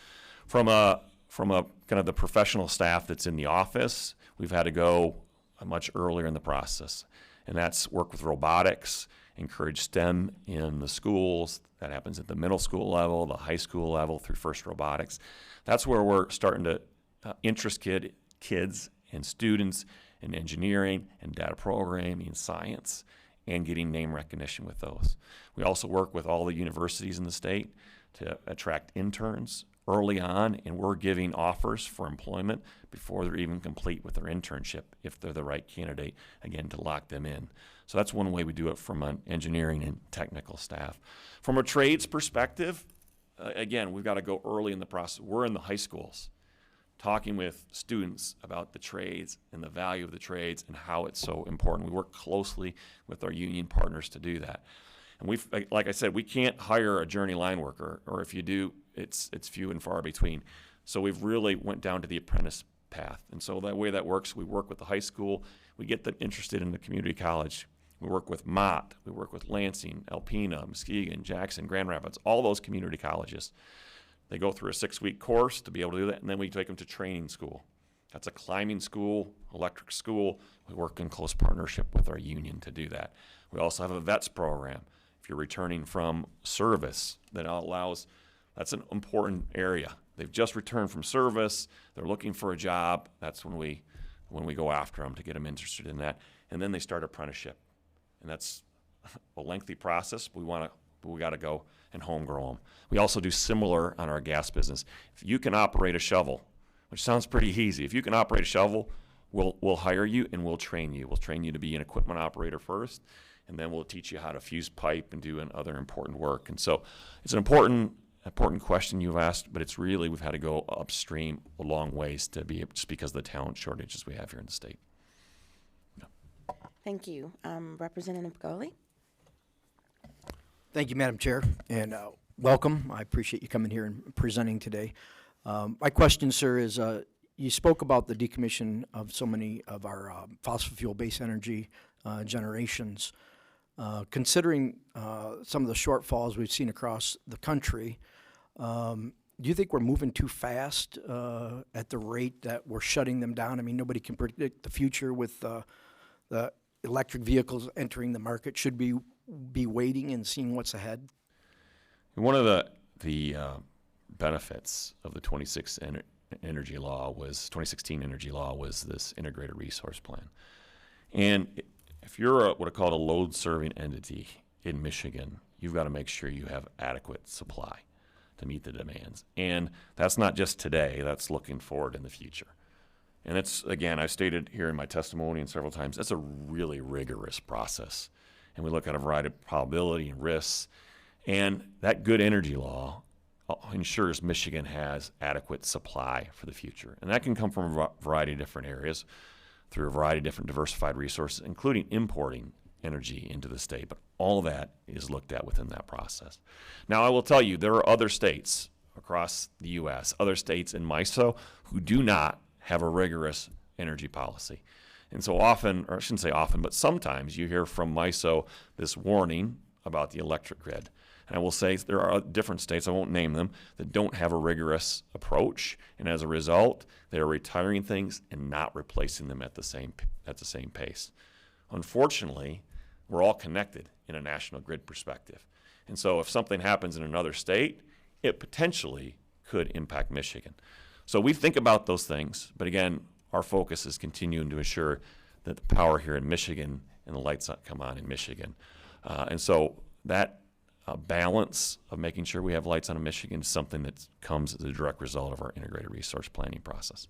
From a kind of the professional staff that's in the office, we've had to go much earlier in the process, and that's work with robotics, encourage STEM in the schools. That happens at the middle school level, the high school level through FIRST Robotics. That's where we're starting to interest kids and students in engineering and data programming and science and getting name recognition with those. We also work with all the universities in the state to attract interns early on, and we're giving offers for employment before they're even complete with their internship if they're the right candidate, again, to lock them in. So that's one way we do it from an engineering and technical staff. From a trades perspective, again, we've got to go early in the process. We're in the high schools talking with students about the trades and the value of the trades and how it's so important. We work closely with our union partners to do that. And like I said, we can't hire a journey line worker, or if you do, it's few and far between. So we've really went down to the apprentice path. And so the way that works, we work with the high school, we get them interested in the community college. We work with Mott, we work with Lansing, Alpena, Muskegon, Jackson, Grand Rapids, all those community colleges. They go through a 6-week course to be able to do that, and then we take them to training school. That's a climbing school, electric school. We work in close partnership with our union to do that. We also have a VETS program. If you're returning from service, that's an important area. They've just returned from service, they're looking for a job. That's when we go after them to get them interested in that. And then they start apprenticeship. And that's a lengthy process. We got to go and home grow them. We also do similar on our gas business. If you can operate a shovel, which sounds pretty easy, if you can operate a shovel, we'll hire you and we'll train you. We'll train you to be an equipment operator first, and then we'll teach you how to fuse pipe and do other important work. And so it's an important question you've asked, but it's really, we've had to go upstream a long ways to be just because of the talent shortages we have here in the state. Thank you. Representative Goli? Thank you, Madam Chair, and welcome. I appreciate you coming here and presenting today. My question, sir, is you spoke about the decommission of so many of our fossil fuel-based energy generations. Considering some of the shortfalls we've seen across the country, do you think we're moving too fast at the rate that we're shutting them down? I mean, nobody can predict the future with the electric vehicles entering the market. Should we be waiting and seeing what's ahead? One of the benefits of the 2016 energy law was this integrated resource plan. And if you're what I call a load-serving entity in Michigan, you've got to make sure you have adequate supply to meet the demands. And that's not just today, that's looking forward in the future. And it's, again, I've stated here in my testimony and several times, that's a really rigorous process. And we look at a variety of probability and risks. And that good energy law ensures Michigan has adequate supply for the future. And that can come from a variety of different areas through a variety of different diversified resources, including importing energy into the state. But all that is looked at within that process. Now, I will tell you, there are other states across the U.S., other states in MISO, who do not have a rigorous energy policy. And so often, or I shouldn't say often, but sometimes you hear from MISO this warning about the electric grid. And I will say there are different states, I won't name them, that don't have a rigorous approach. And as a result, they are retiring things and not replacing them at the same pace. Unfortunately, we're all connected in a national grid perspective. And so if something happens in another state, it potentially could impact Michigan. So we think about those things, but again, our focus is continuing to ensure that the power here in Michigan and the lights come on in Michigan. And so that balance of making sure we have lights on in Michigan is something that comes as a direct result of our integrated resource planning process.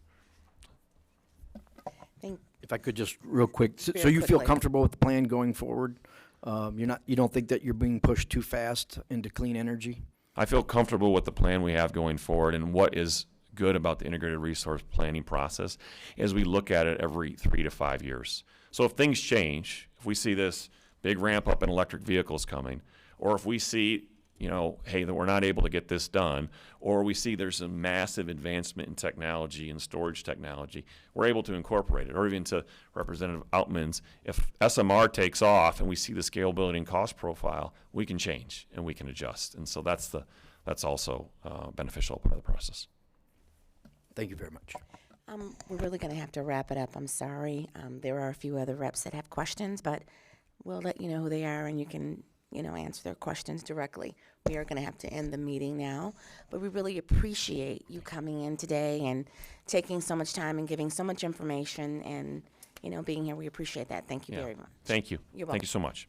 If I could just real quick, so Very you feel quickly. comfortable with the plan going forward? You don't think that you're being pushed too fast into clean energy? I feel comfortable with the plan we have going forward, and what is good about the integrated resource planning process is we look at it every 3 to 5 years. So if things change, if we see this big ramp up in electric vehicles coming, or if we see, hey, that we're not able to get this done, or we see there's a massive advancement in technology and storage technology, we're able to incorporate it. Or even to Representative Outman's, if SMR takes off and we see the scalability and cost profile, we can change and we can adjust. And so that's also beneficial part of the process. Thank you very much. We're really going to have to wrap it up. I'm sorry. There are a few other reps that have questions, but we'll let you know who they are and you can answer their questions directly. We are going to have to end the meeting now, but we really appreciate you coming in today and taking so much time and giving so much information and, being here. We appreciate that. Thank you very much. Thank you. You're Thank you so much.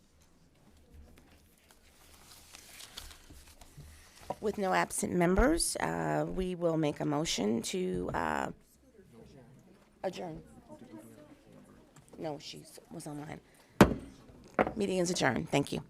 With no absent members, we will make a motion to adjourn. No, she was online. Meeting is adjourned. Thank you.